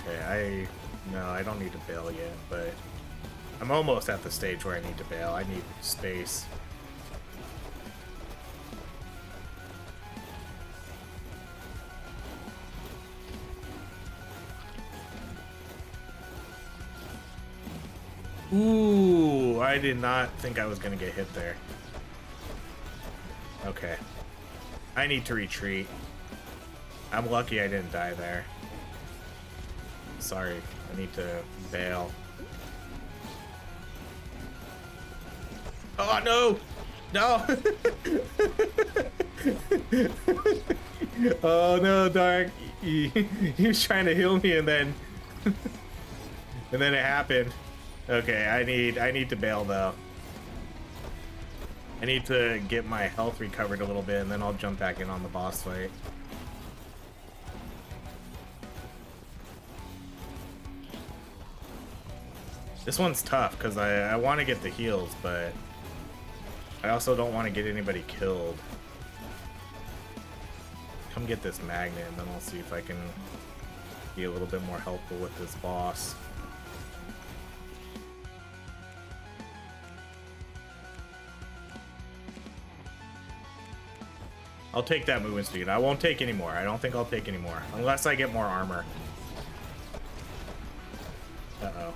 Okay, no, I don't need to bail yet, but I'm almost at the stage where I need to bail. I need space. Ooh, I did not think I was gonna get hit there. Okay. I need to retreat. I'm lucky I didn't die there. Sorry, I need to bail. Oh no! No! Oh no, Dark. He was trying to heal me and then and then it happened. Okay, I need to bail though. I need to get my health recovered a little bit and then I'll jump back in on the boss fight. This one's tough because I want to get the heals, but I also don't want to get anybody killed. Come get this magnet and then I'll see if I can be a little bit more helpful with this boss. I'll take that movement speed. I won't take any more. I don't think I'll take any more unless I get more armor. Uh-oh.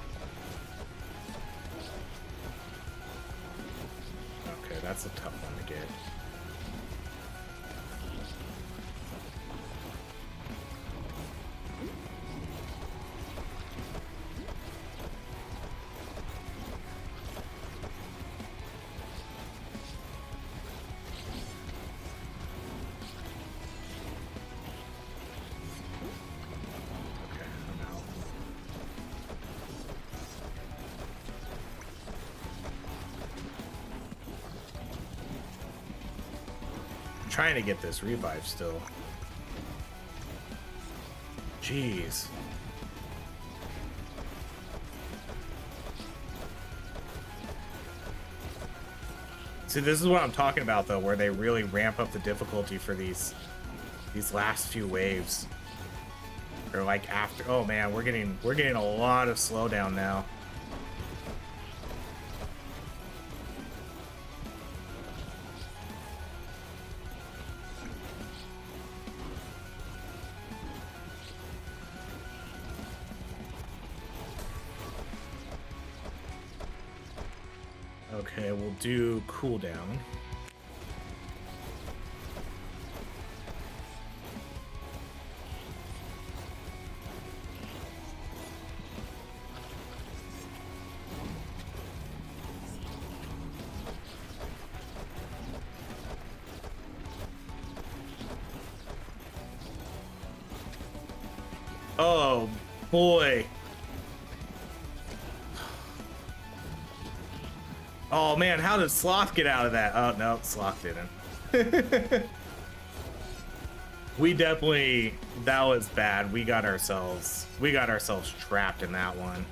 Okay, that's a tough one to get. Trying to get this revive still. Jeez. See, this is what I'm talking about though, where they really ramp up the difficulty for these last few waves. Or like after, oh man, we're getting a lot of slowdown now. Okay, we'll do cooldown. Oh boy. Oh man, how did Sloth get out of that? Oh no, Sloth didn't. We definitely, that was bad. We got ourselves trapped in that one.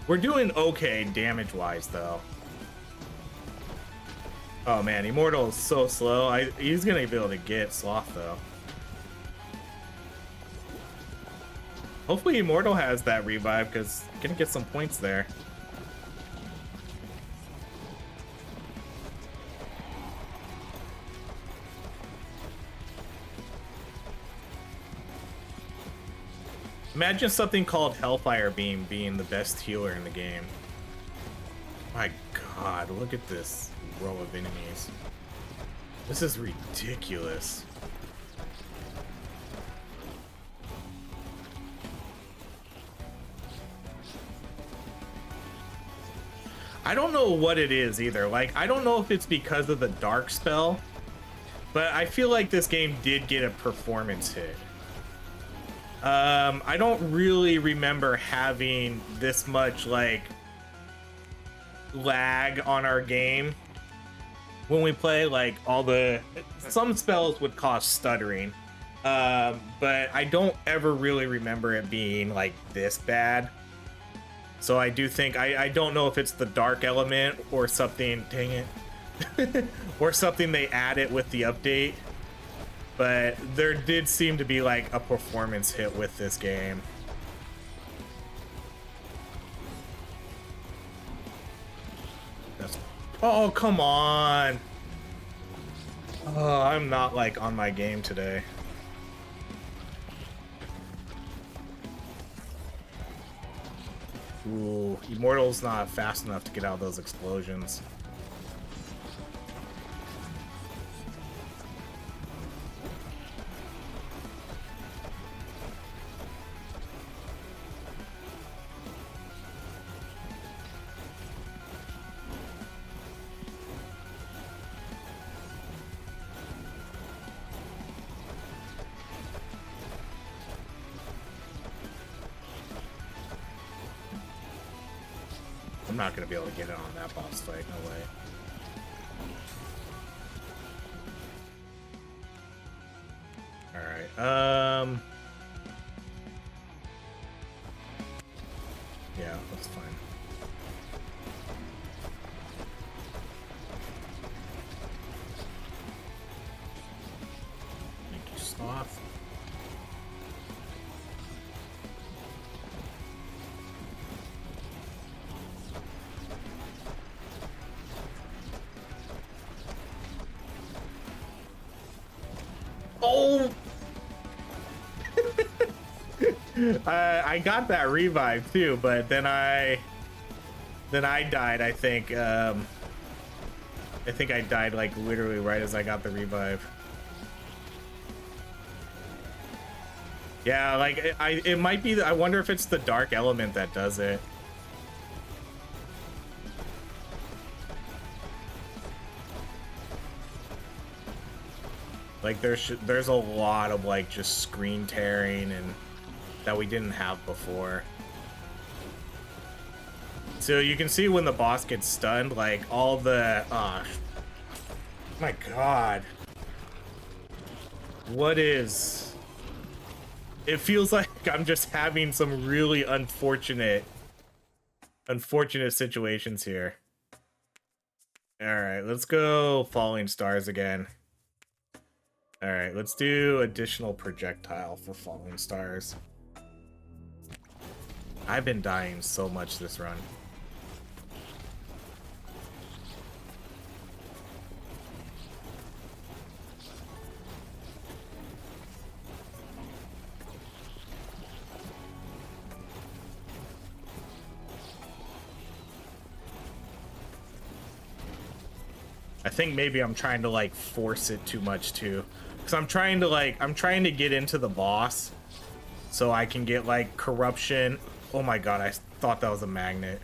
We're doing okay damage wise though. Oh man, Immortal is so slow. He's gonna be able to get Sloth though. Hopefully Immortal has that revive because gonna get some points there. Imagine something called Hellfire Beam being the best healer in the game. My god, look at this row of enemies. This is ridiculous. I don't know what it is either. Like, I don't know if it's because of the dark spell, but I feel like this game did get a performance hit. I don't really remember having this much like lag on our game when we play. Like some spells would cause stuttering, but I don't ever really remember it being like this bad. So I do think I don't know if it's the dark element or something. Dang it. Or something they added with the update. But there did seem to be like a performance hit with this game. That's... Oh, come on. Oh, I'm not like on my game today. Ooh, Immortal's not fast enough to get out of those explosions. I'm not gonna be able to get it on that boss fight, no way. Alright, yeah, that's fine. Thank you, Sloth. Oh! I got that revive too, but then I died, I think. I think I died like literally right as I got the revive. Yeah, like it might be, I wonder if it's the dark element that does it. Like there's a lot of like just screen tearing and that we didn't have before. So you can see when the boss gets stunned, like all the my god. What is... It feels like I'm just having some really unfortunate situations here. Alright, let's go Falling Stars again. Alright, let's do additional projectile for Falling Stars. I've been dying so much this run. I think maybe I'm trying to like force it too much too. Because I'm trying to get into the boss so I can get like corruption. Oh my god, I thought that was a magnet.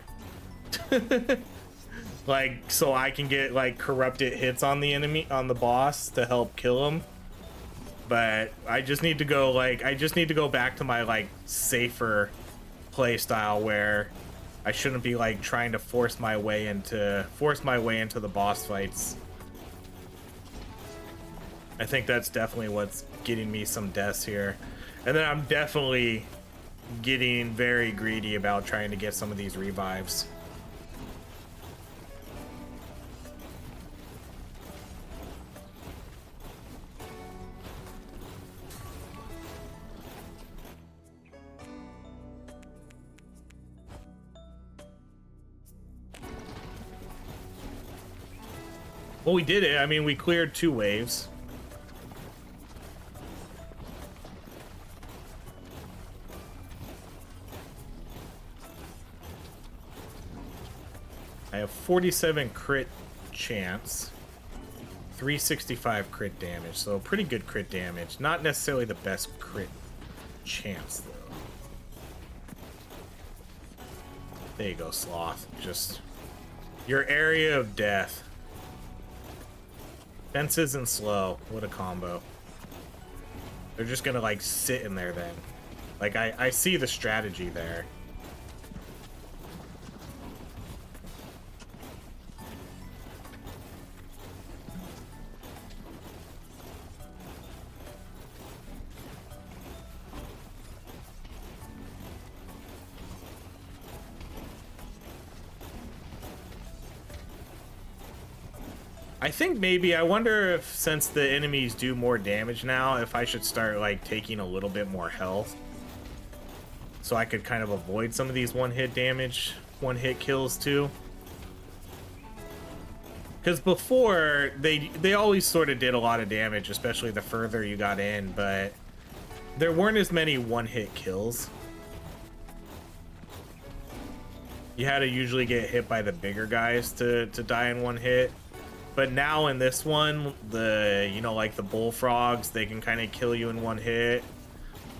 Like, so I can get like corrupted hits on the enemy, on the boss to help kill him. But I just need to go back to my like safer play style where I shouldn't be like trying to force my way into the boss fights. I think that's definitely what's getting me some deaths here. And then I'm definitely getting very greedy about trying to get some of these revives. Well, we did it. I mean, we cleared 2 waves. I have 47 crit chance, 365 crit damage, so pretty good crit damage. Not necessarily the best crit chance, though. There you go, Sloth. Just your area of death. Fences and slow. What a combo. They're just gonna like sit in there then. Like I see the strategy there. I think maybe, I wonder if since the enemies do more damage now, if I should start like taking a little bit more health. So I could kind of avoid some of these one-hit kills too. Because before, they always sort of did a lot of damage, especially the further you got in, but there weren't as many one-hit kills. You had to usually get hit by the bigger guys to die in one hit. But now in this one, you know, like the bullfrogs, they can kind of kill you in one hit.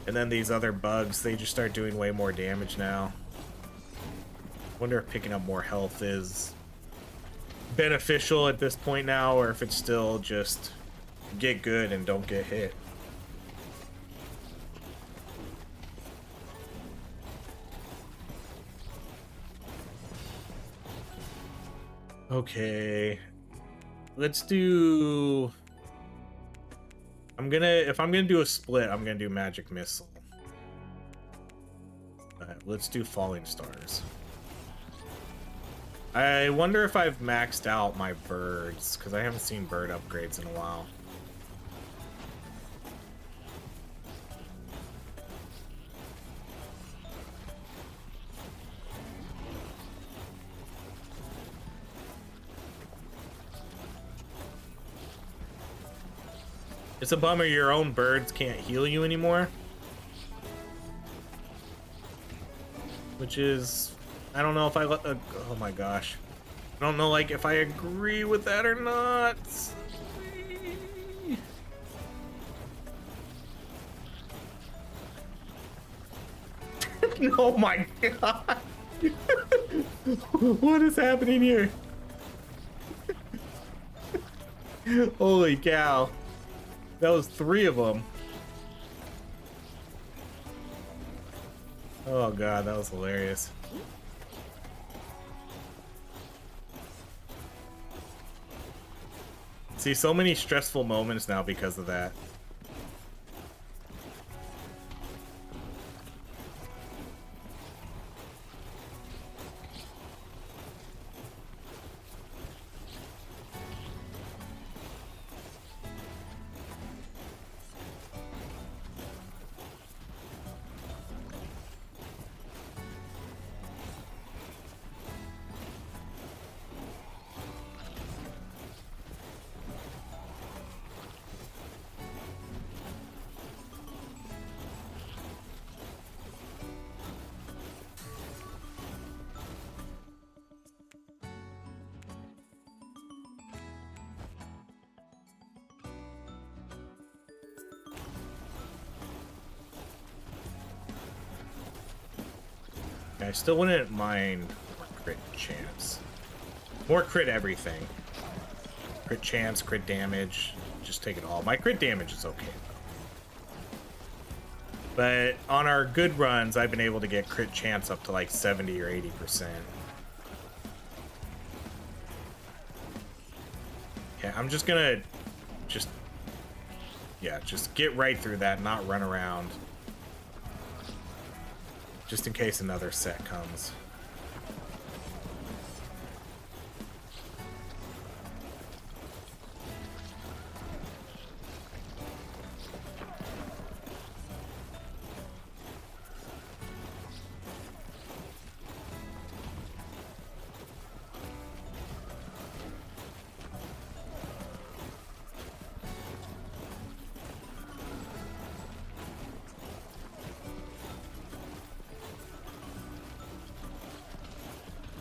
And then these other bugs, they just start doing way more damage now. Wonder if picking up more health is beneficial at this point now, or if it's still just get good and don't get hit. Okay, let's do, if I'm gonna do a split, I'm gonna do magic missile. Let's do falling stars. I wonder if I've maxed out my birds, because I haven't seen bird upgrades in a while. It's a bummer your own birds can't heal you anymore. Which is, I don't know if oh my gosh. I don't know, like, if I agree with that or not. Oh my god. What is happening here? Holy cow. That was 3 of them. Oh god, that was hilarious. See, so many stressful moments now because of that. I still wouldn't mind more crit chance. More crit everything. Crit chance, crit damage. Just take it all. My crit damage is okay, though. But on our good runs, I've been able to get crit chance up to like 70 or 80%. Yeah, I'm just gonna just get right through that, not run around. Just in case another set comes.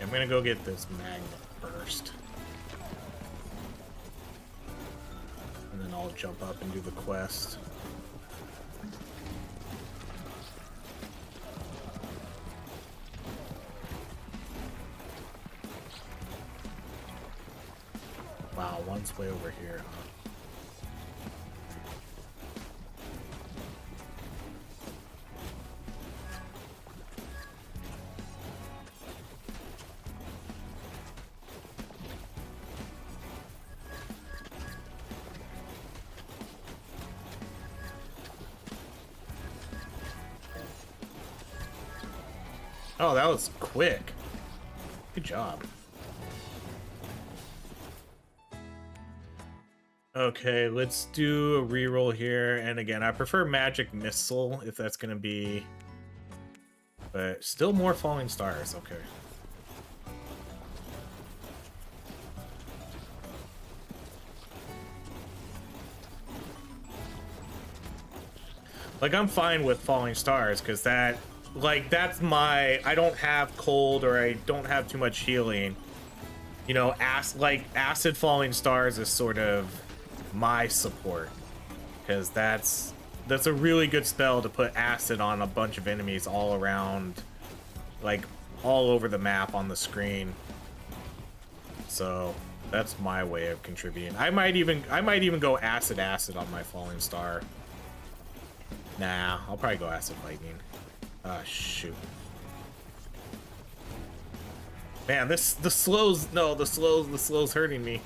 I'm gonna go get this magnet first. And then I'll jump up and do the quest. Wow, one's way over here, huh? Oh, that was quick. Good job. Okay, let's do a reroll here. And again, I prefer magic missile if that's gonna be, but still more falling stars. Okay. Like, I'm fine with falling stars because that, like, that's my, I don't have cold or I don't have too much healing. You know, acid falling stars is sort of my support because that's a really good spell to put acid on a bunch of enemies all around, like all over the map on the screen. So that's my way of contributing. I might even go acid on my falling star. Nah, I'll probably go acid lightning. Ah, shoot. Man, the slow's hurting me.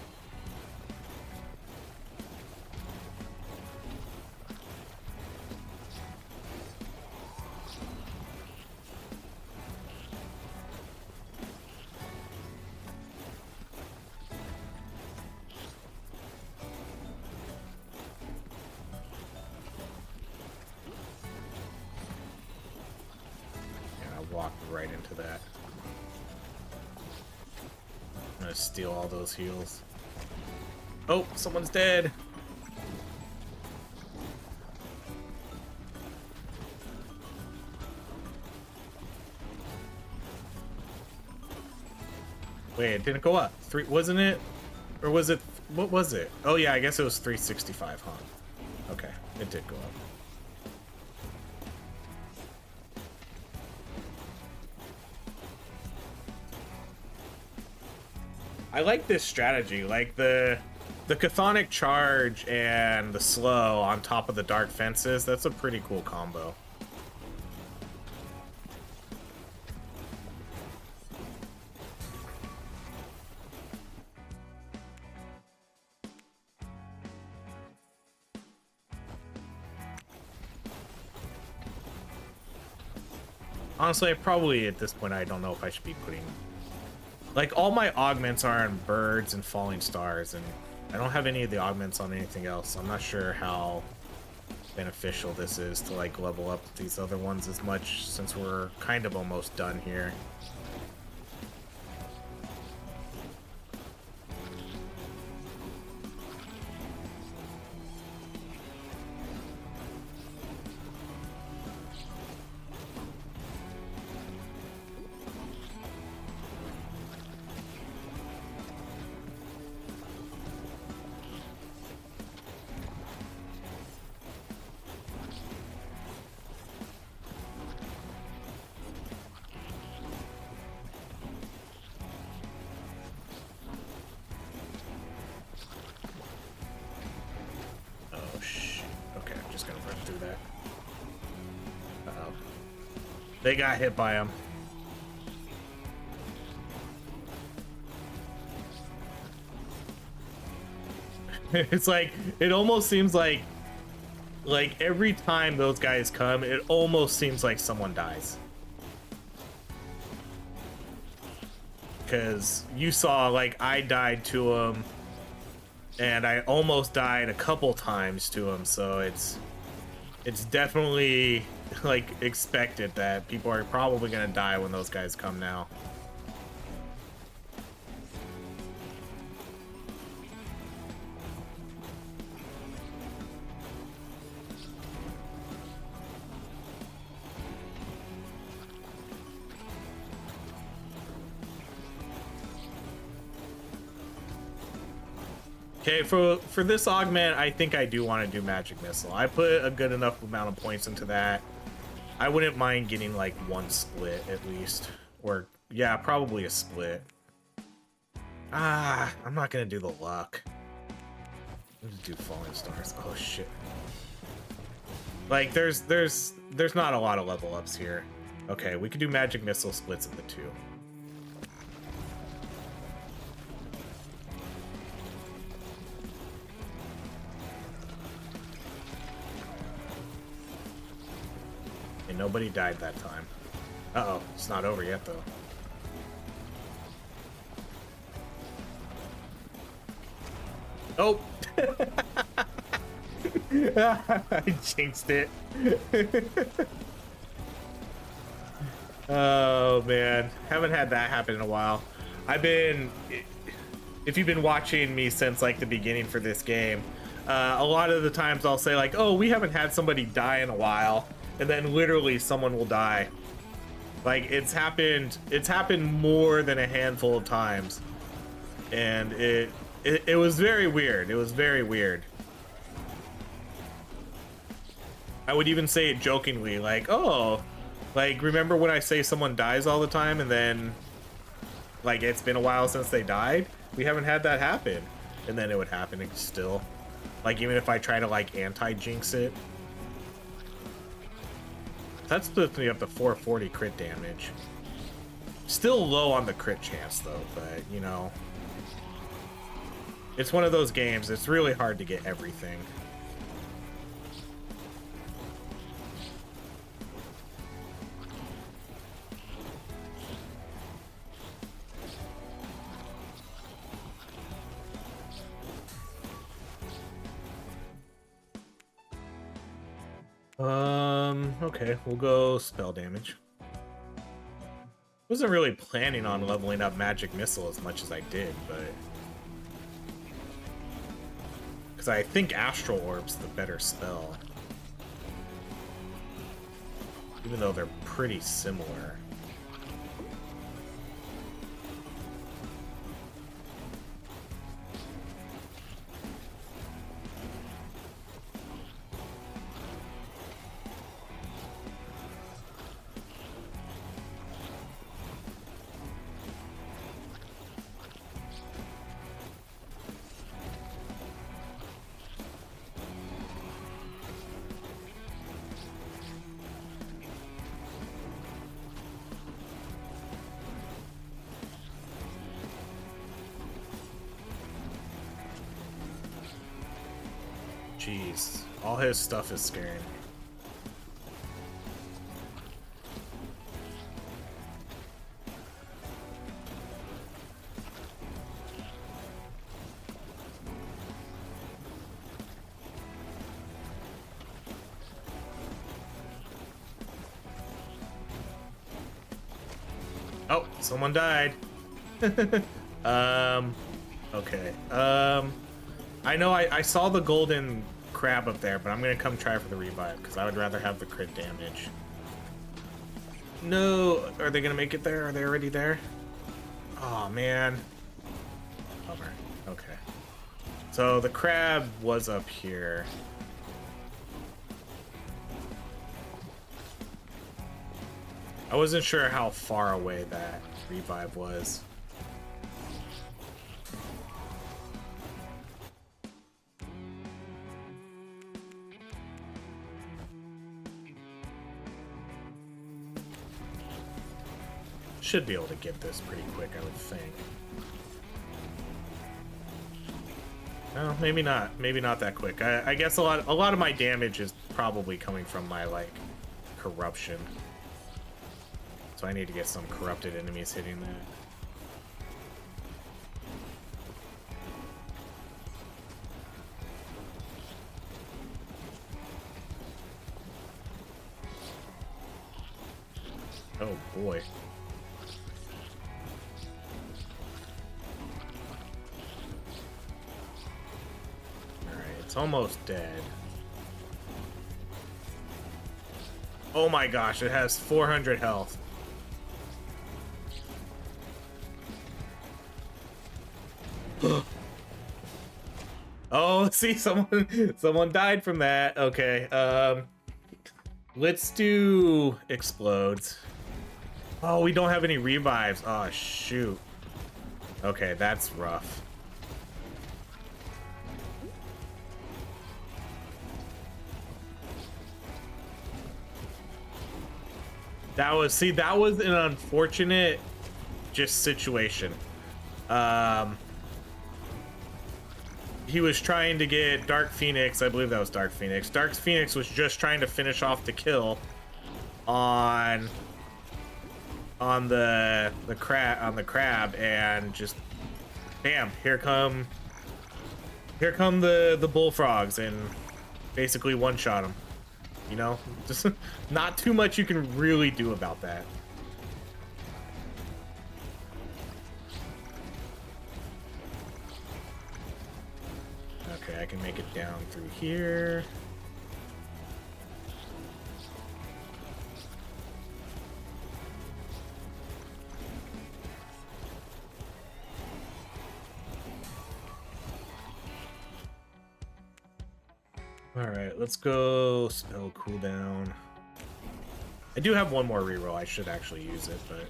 Right into that. I'm gonna steal all those heals. Oh, someone's dead. Wait, it didn't go up. Wasn't it? Or was it, what was it? Oh yeah, I guess it was 365, huh? Okay, it did go up. I like this strategy, like the chthonic charge and the slow on top of the dark fences. That's a pretty cool combo. Honestly, probably at this point I don't know if I should be putting, like, all my augments are on birds and falling stars, and I don't have any of the augments on anything else. So I'm not sure how beneficial this is to, like, level up these other ones as much since we're kind of almost done here. They got hit by him. It's like, it almost seems like every time those guys come, it almost seems like someone dies. Because you saw, like, I died to him, and I almost died a couple times to him, so it's definitely, like, expected that people are probably gonna die when those guys come now. Okay, for this augment, I think I do want to do Magic Missile. I put a good enough amount of points into that. I wouldn't mind getting, like, one split at least. Or, yeah, probably a split. Ah, I'm not gonna do the luck. I'm gonna do Falling Stars. Oh, shit. Like, there's not a lot of level ups here. Okay, we could do Magic Missile splits of the two. Nobody died that time. Uh-oh, it's not over yet, though. Oh! I jinxed it. Oh, man. Haven't had that happen in a while. If you've been watching me since, like, the beginning for this game, A lot of the times I'll say like, oh, we haven't had somebody die in a while, and then literally someone will die. Like, it's happened more than a handful of times, and it was very weird. It was very weird. I would even say it jokingly, like, oh, like, remember when I say someone dies all the time and then, like, it's been a while since they died? We haven't had that happen. And then it would happen still. Like, even if I try to, like, anti-jinx it. That splits me up to 440 crit damage. Still low on the crit chance, though, but, you know. It's one of those games, it's really hard to get everything. Okay, we'll go spell damage. Wasn't really planning on leveling up Magic Missile as much as I did, but... because I think Astral Orb's the better spell. Even though they're pretty similar. Jeez, all his stuff is scaring me. Oh, someone died. Okay. I know I saw the golden crab up there, but I'm gonna come try for the revive because I would rather have the crit damage. No, are they gonna make it there? Are they already there? Oh man. Bummer. Okay. So the crab was up here. I wasn't sure how far away that revive was. Should be able to get this pretty quick, I would think. No, maybe not. Maybe not that quick. I guess a lot of my damage is probably coming from my, like, corruption. So I need to get some corrupted enemies hitting that. Oh boy. It's almost dead. Oh my gosh, it has 400 health. Oh, see, someone died from that. Okay, let's do explodes. Oh, we don't have any revives. Oh, shoot. Okay, that's rough. That was an unfortunate just situation. He was trying to get Dark Phoenix. I believe that was Dark Phoenix. Dark Phoenix was just trying to finish off the kill on the crab, and just bam, here come the bullfrogs and basically one-shot him. You know, just not too much you can really do about that. Okay, I can make it down through here. Alright, let's go spell cooldown. I do have one more reroll. I should actually use it, but...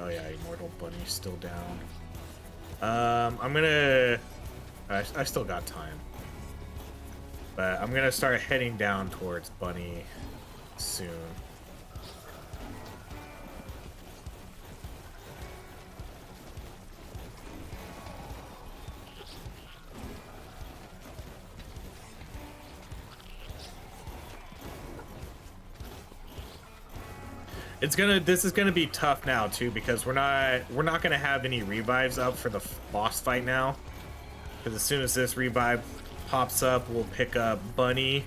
Oh yeah, Immortal Bunny's still down. I'm gonna... I still got time. But I'm gonna start heading down towards Bunny soon. This is gonna be tough now too, because we're not gonna have any revives up for the boss fight now. Because as soon as this revive pops up, we'll pick up Bunny,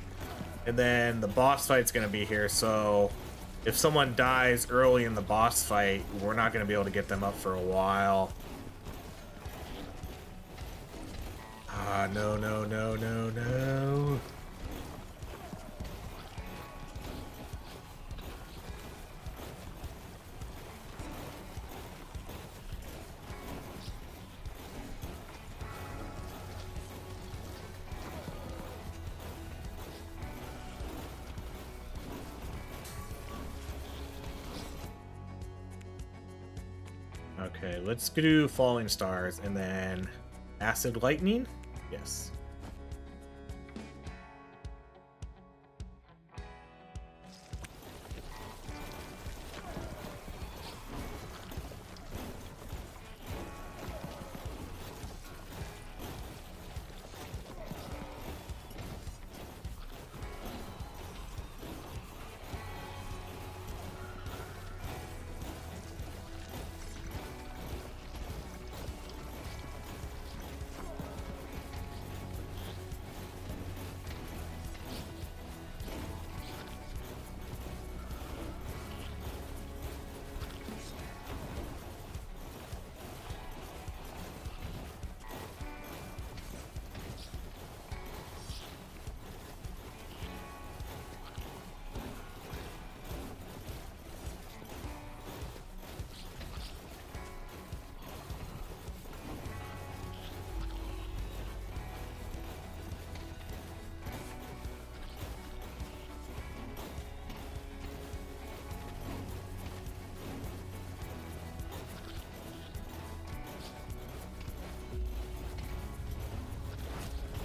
and then the boss fight's gonna be here. So if someone dies early in the boss fight, we're not gonna be able to get them up for a while. Ah, no, no, no, no, no. Okay, let's do Falling Stars and then Acid Lightning. Yes.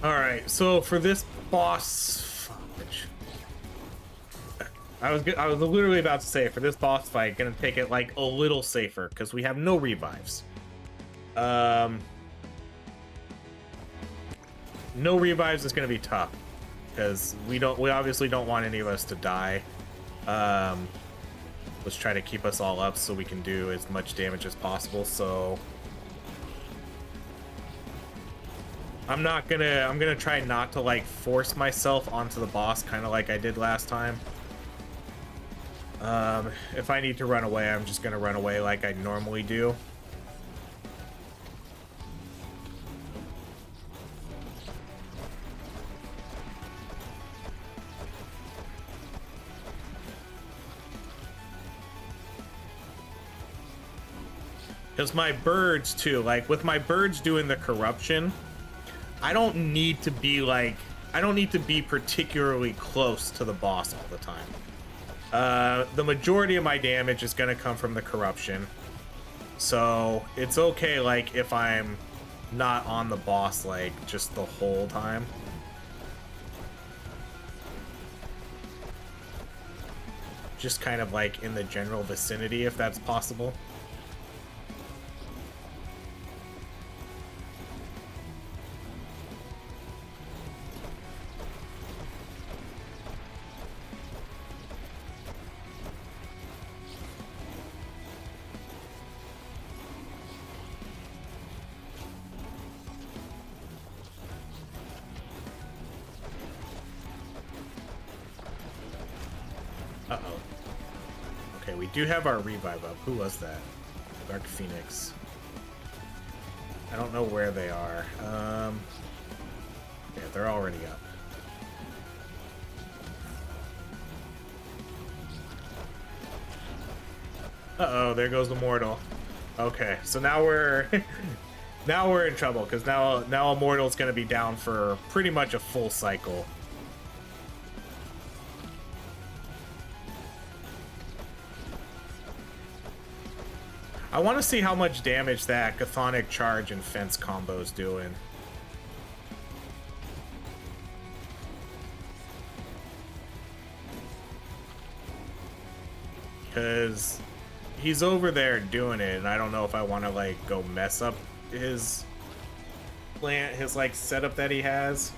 Alright, so for this boss... I was literally about to say, for this boss fight, gonna take it like a little safer, because we have no revives. No revives is gonna be tough, because we obviously don't want any of us to die. Let's try to keep us all up so we can do as much damage as possible, so... I'm gonna try not to like force myself onto the boss, kind of like I did last time. If I need to run away, I'm just gonna run away like I normally do. Because my birds too, like with my birds doing the corruption, I don't need to be particularly close to the boss all the time. The majority of my damage is gonna come from the corruption. So it's okay, like, if I'm not on the boss, like, just the whole time. Just kind of like in the general vicinity, if that's possible. we do have our revive up. Who was that? Dark Phoenix. I don't know where they are. Yeah, they're already up. Uh-oh, there goes the mortal. Okay, so now we're now we're in trouble because now Immortal's gonna be down for pretty much a full cycle. I want to see how much damage that Chthonic Charge and Fence combo is doing. Because he's over there doing it, and I don't know if I want to, like, go mess up his plant, his, like, setup that he has.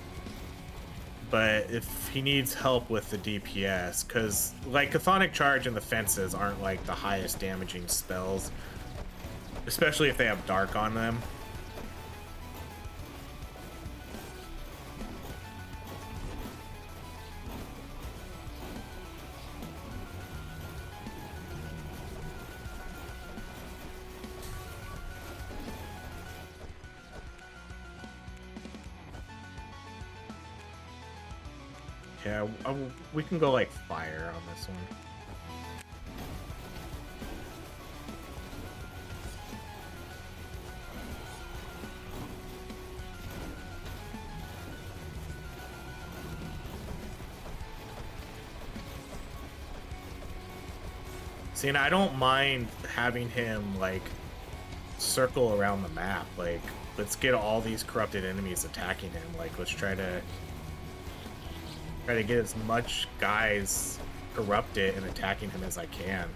But if he needs help with the DPS, because, like, Chthonic Charge and the Fences aren't, like, the highest damaging spells. Especially if they have Dark on them. Yeah, we can go, like, fire on this one. See, and I don't mind having him, like, circle around the map. Like, let's get all these corrupted enemies attacking him. Like, let's try to get as much guys corrupted and attacking him as I can.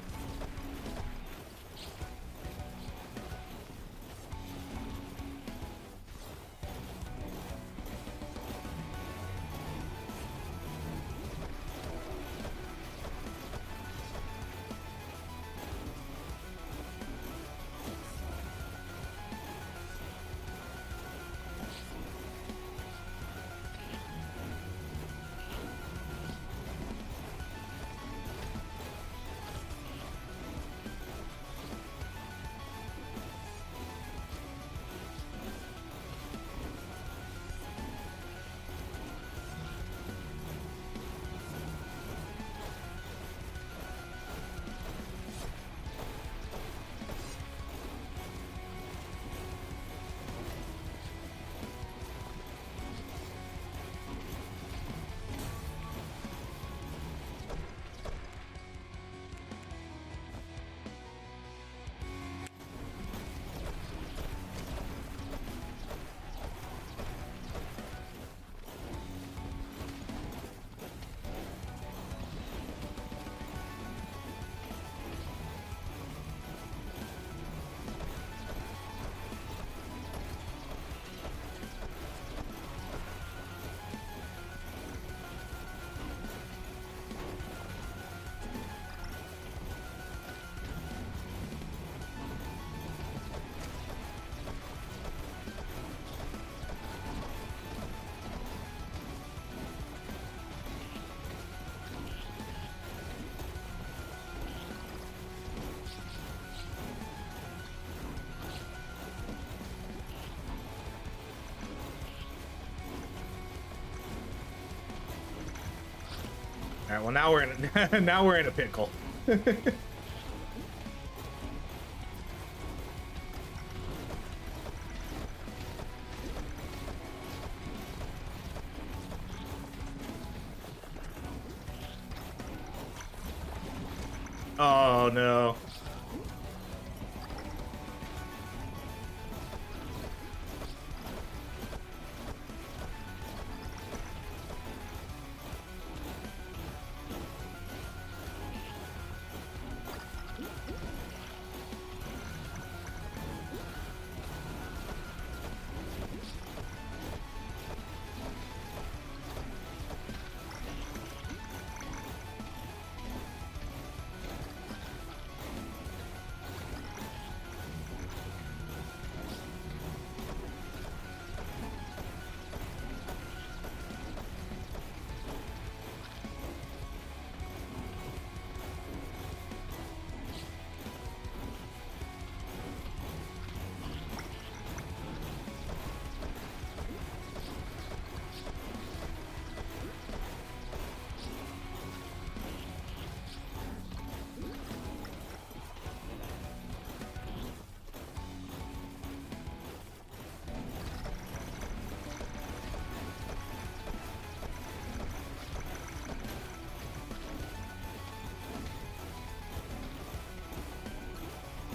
All right, well now we're in now we're in a pickle. Oh no.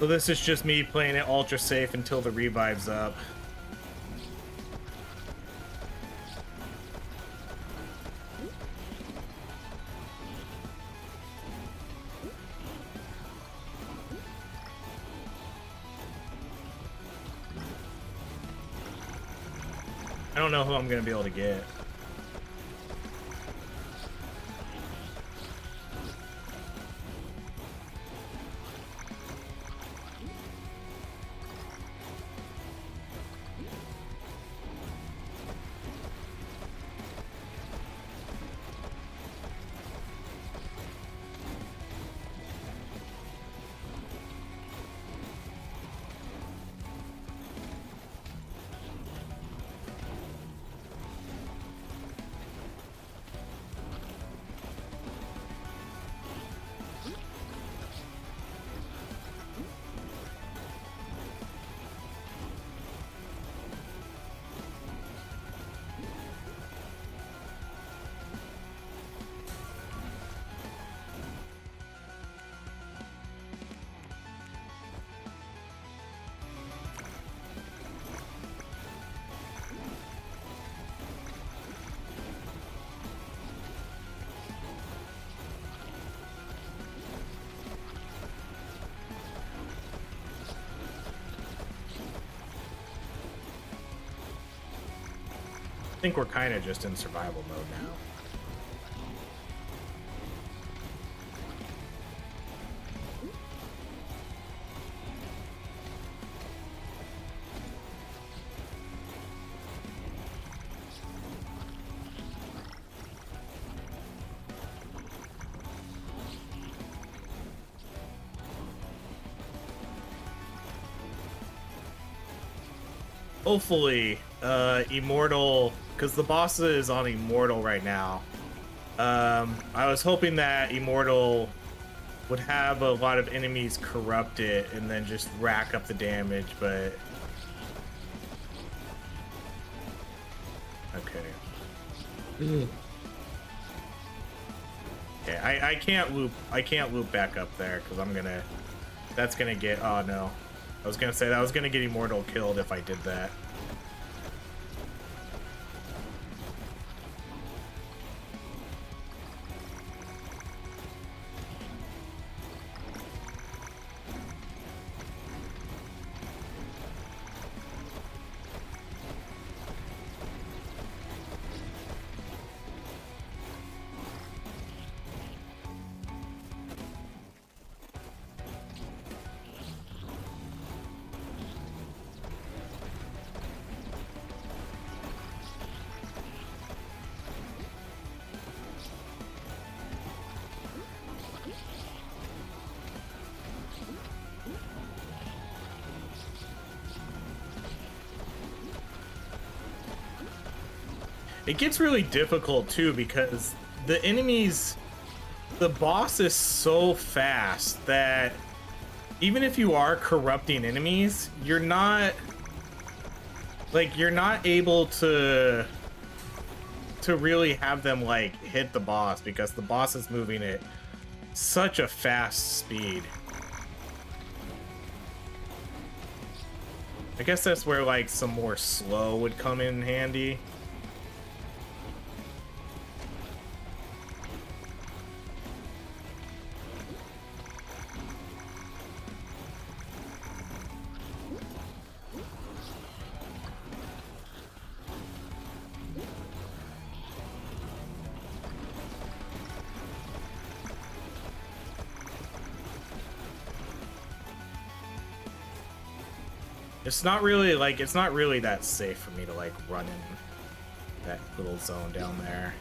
So this is just me playing it ultra safe until the revive's up. I don't know who I'm gonna be able to get. I think we're kind of just in survival mode now. Hopefully, Immortal, because the boss is on Immortal right now. I was hoping that Immortal would have a lot of enemies corrupt it and then just rack up the damage, but... Okay. Yeah, I can't loop back up there, because I'm gonna... That's gonna get... Oh, no. I was gonna say that I was gonna get Immortal killed if I did that. It gets really difficult too because the enemies, the boss is so fast that even if you are corrupting enemies, you're not able to really have them like hit the boss because the boss is moving at such a fast speed. I guess that's where like some more slow would come in handy. It's not really that safe for me to like run in that little zone down there.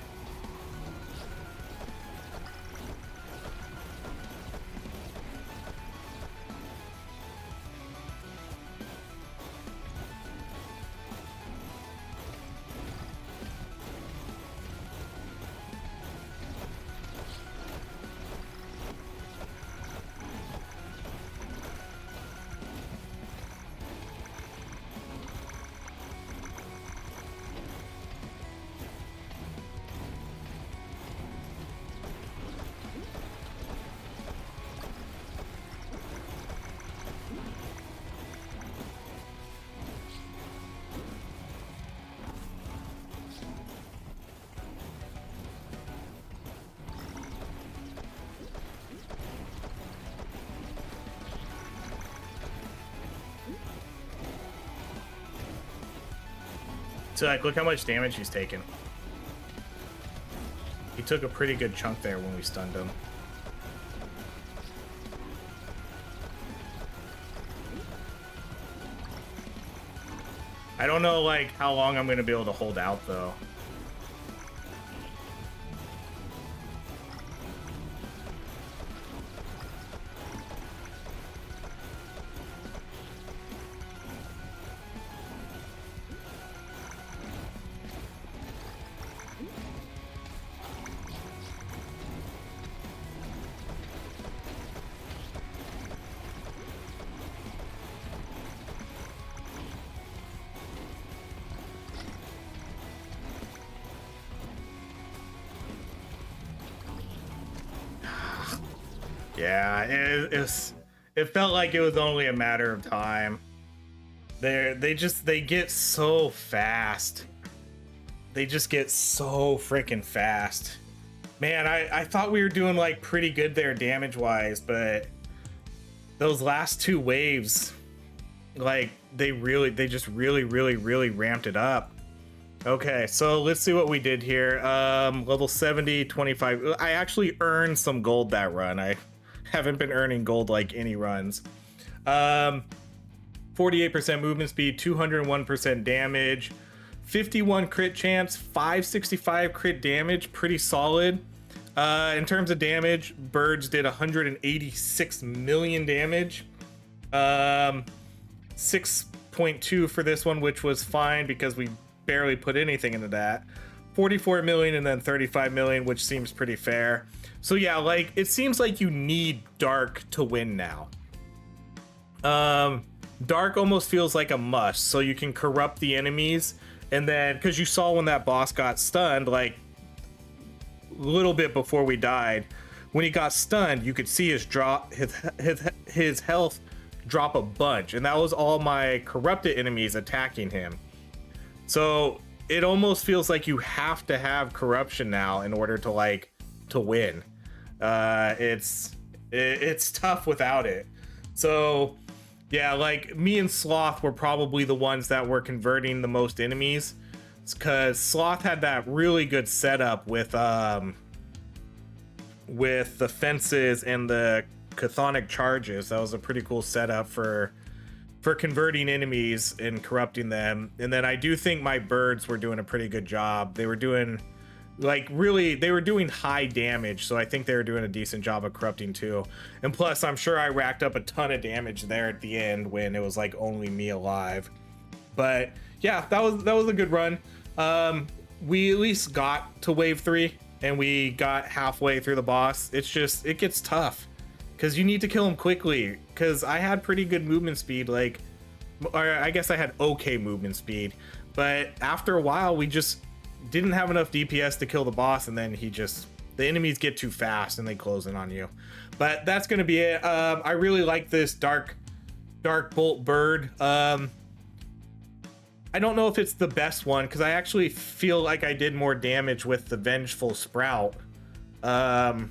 So like, look how much damage he's taken. He took a pretty good chunk there when we stunned him. I don't know like how long I'm gonna be able to hold out though. Yeah, it felt like it was only a matter of time. They get so fast. They just get so freaking fast. Man, I thought we were doing like pretty good there damage wise, but those last two waves, like they just really ramped it up. Okay, so let's see what we did here. Level 70, 25. I actually earned some gold that run. I haven't been earning gold like any runs. 48% movement speed, 201% damage, 51 crit chance, 565 crit damage, pretty solid. In terms of damage, birds did 186 million damage. 6.2 for this one, which was fine because we barely put anything into that. 44 million and then 35 million, which seems pretty fair. So yeah, like it seems like you need dark to win now. Dark almost feels like a must, so you can corrupt the enemies, and then because you saw when that boss got stunned, like a little bit before we died, when he got stunned, you could see his health drop a bunch, and that was all my corrupted enemies attacking him. So it almost feels like you have to have corruption now in order to win. It's tough without it. So yeah, like me and Sloth were probably the ones that were converting the most enemies, because Sloth had that really good setup with the fences and the chthonic charges. That was a pretty cool setup for converting enemies and corrupting them. And then I do think my birds were doing a pretty good job. They were doing high damage, so I think they were doing a decent job of corrupting too. And plus, I'm sure I racked up a ton of damage there at the end when it was like only me alive. But yeah, that was a good run. We at least got to wave 3 and we got halfway through the boss. It gets tough because you need to kill him quickly, because I had pretty good movement speed, or I guess I had okay movement speed, but after a while we just didn't have enough DPS to kill the boss, and then the enemies get too fast and they close in on you. But that's gonna be it. I really like this dark bolt bird. I don't know if it's the best one, because I actually feel like I did more damage with the vengeful sprout,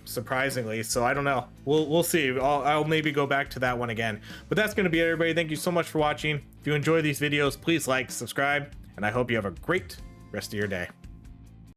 surprisingly. So I don't know, we'll see. I'll maybe go back to that one again. But that's gonna be it, everybody. Thank you so much for watching. If you enjoy these videos, please like, subscribe, and I hope you have a great rest of your day.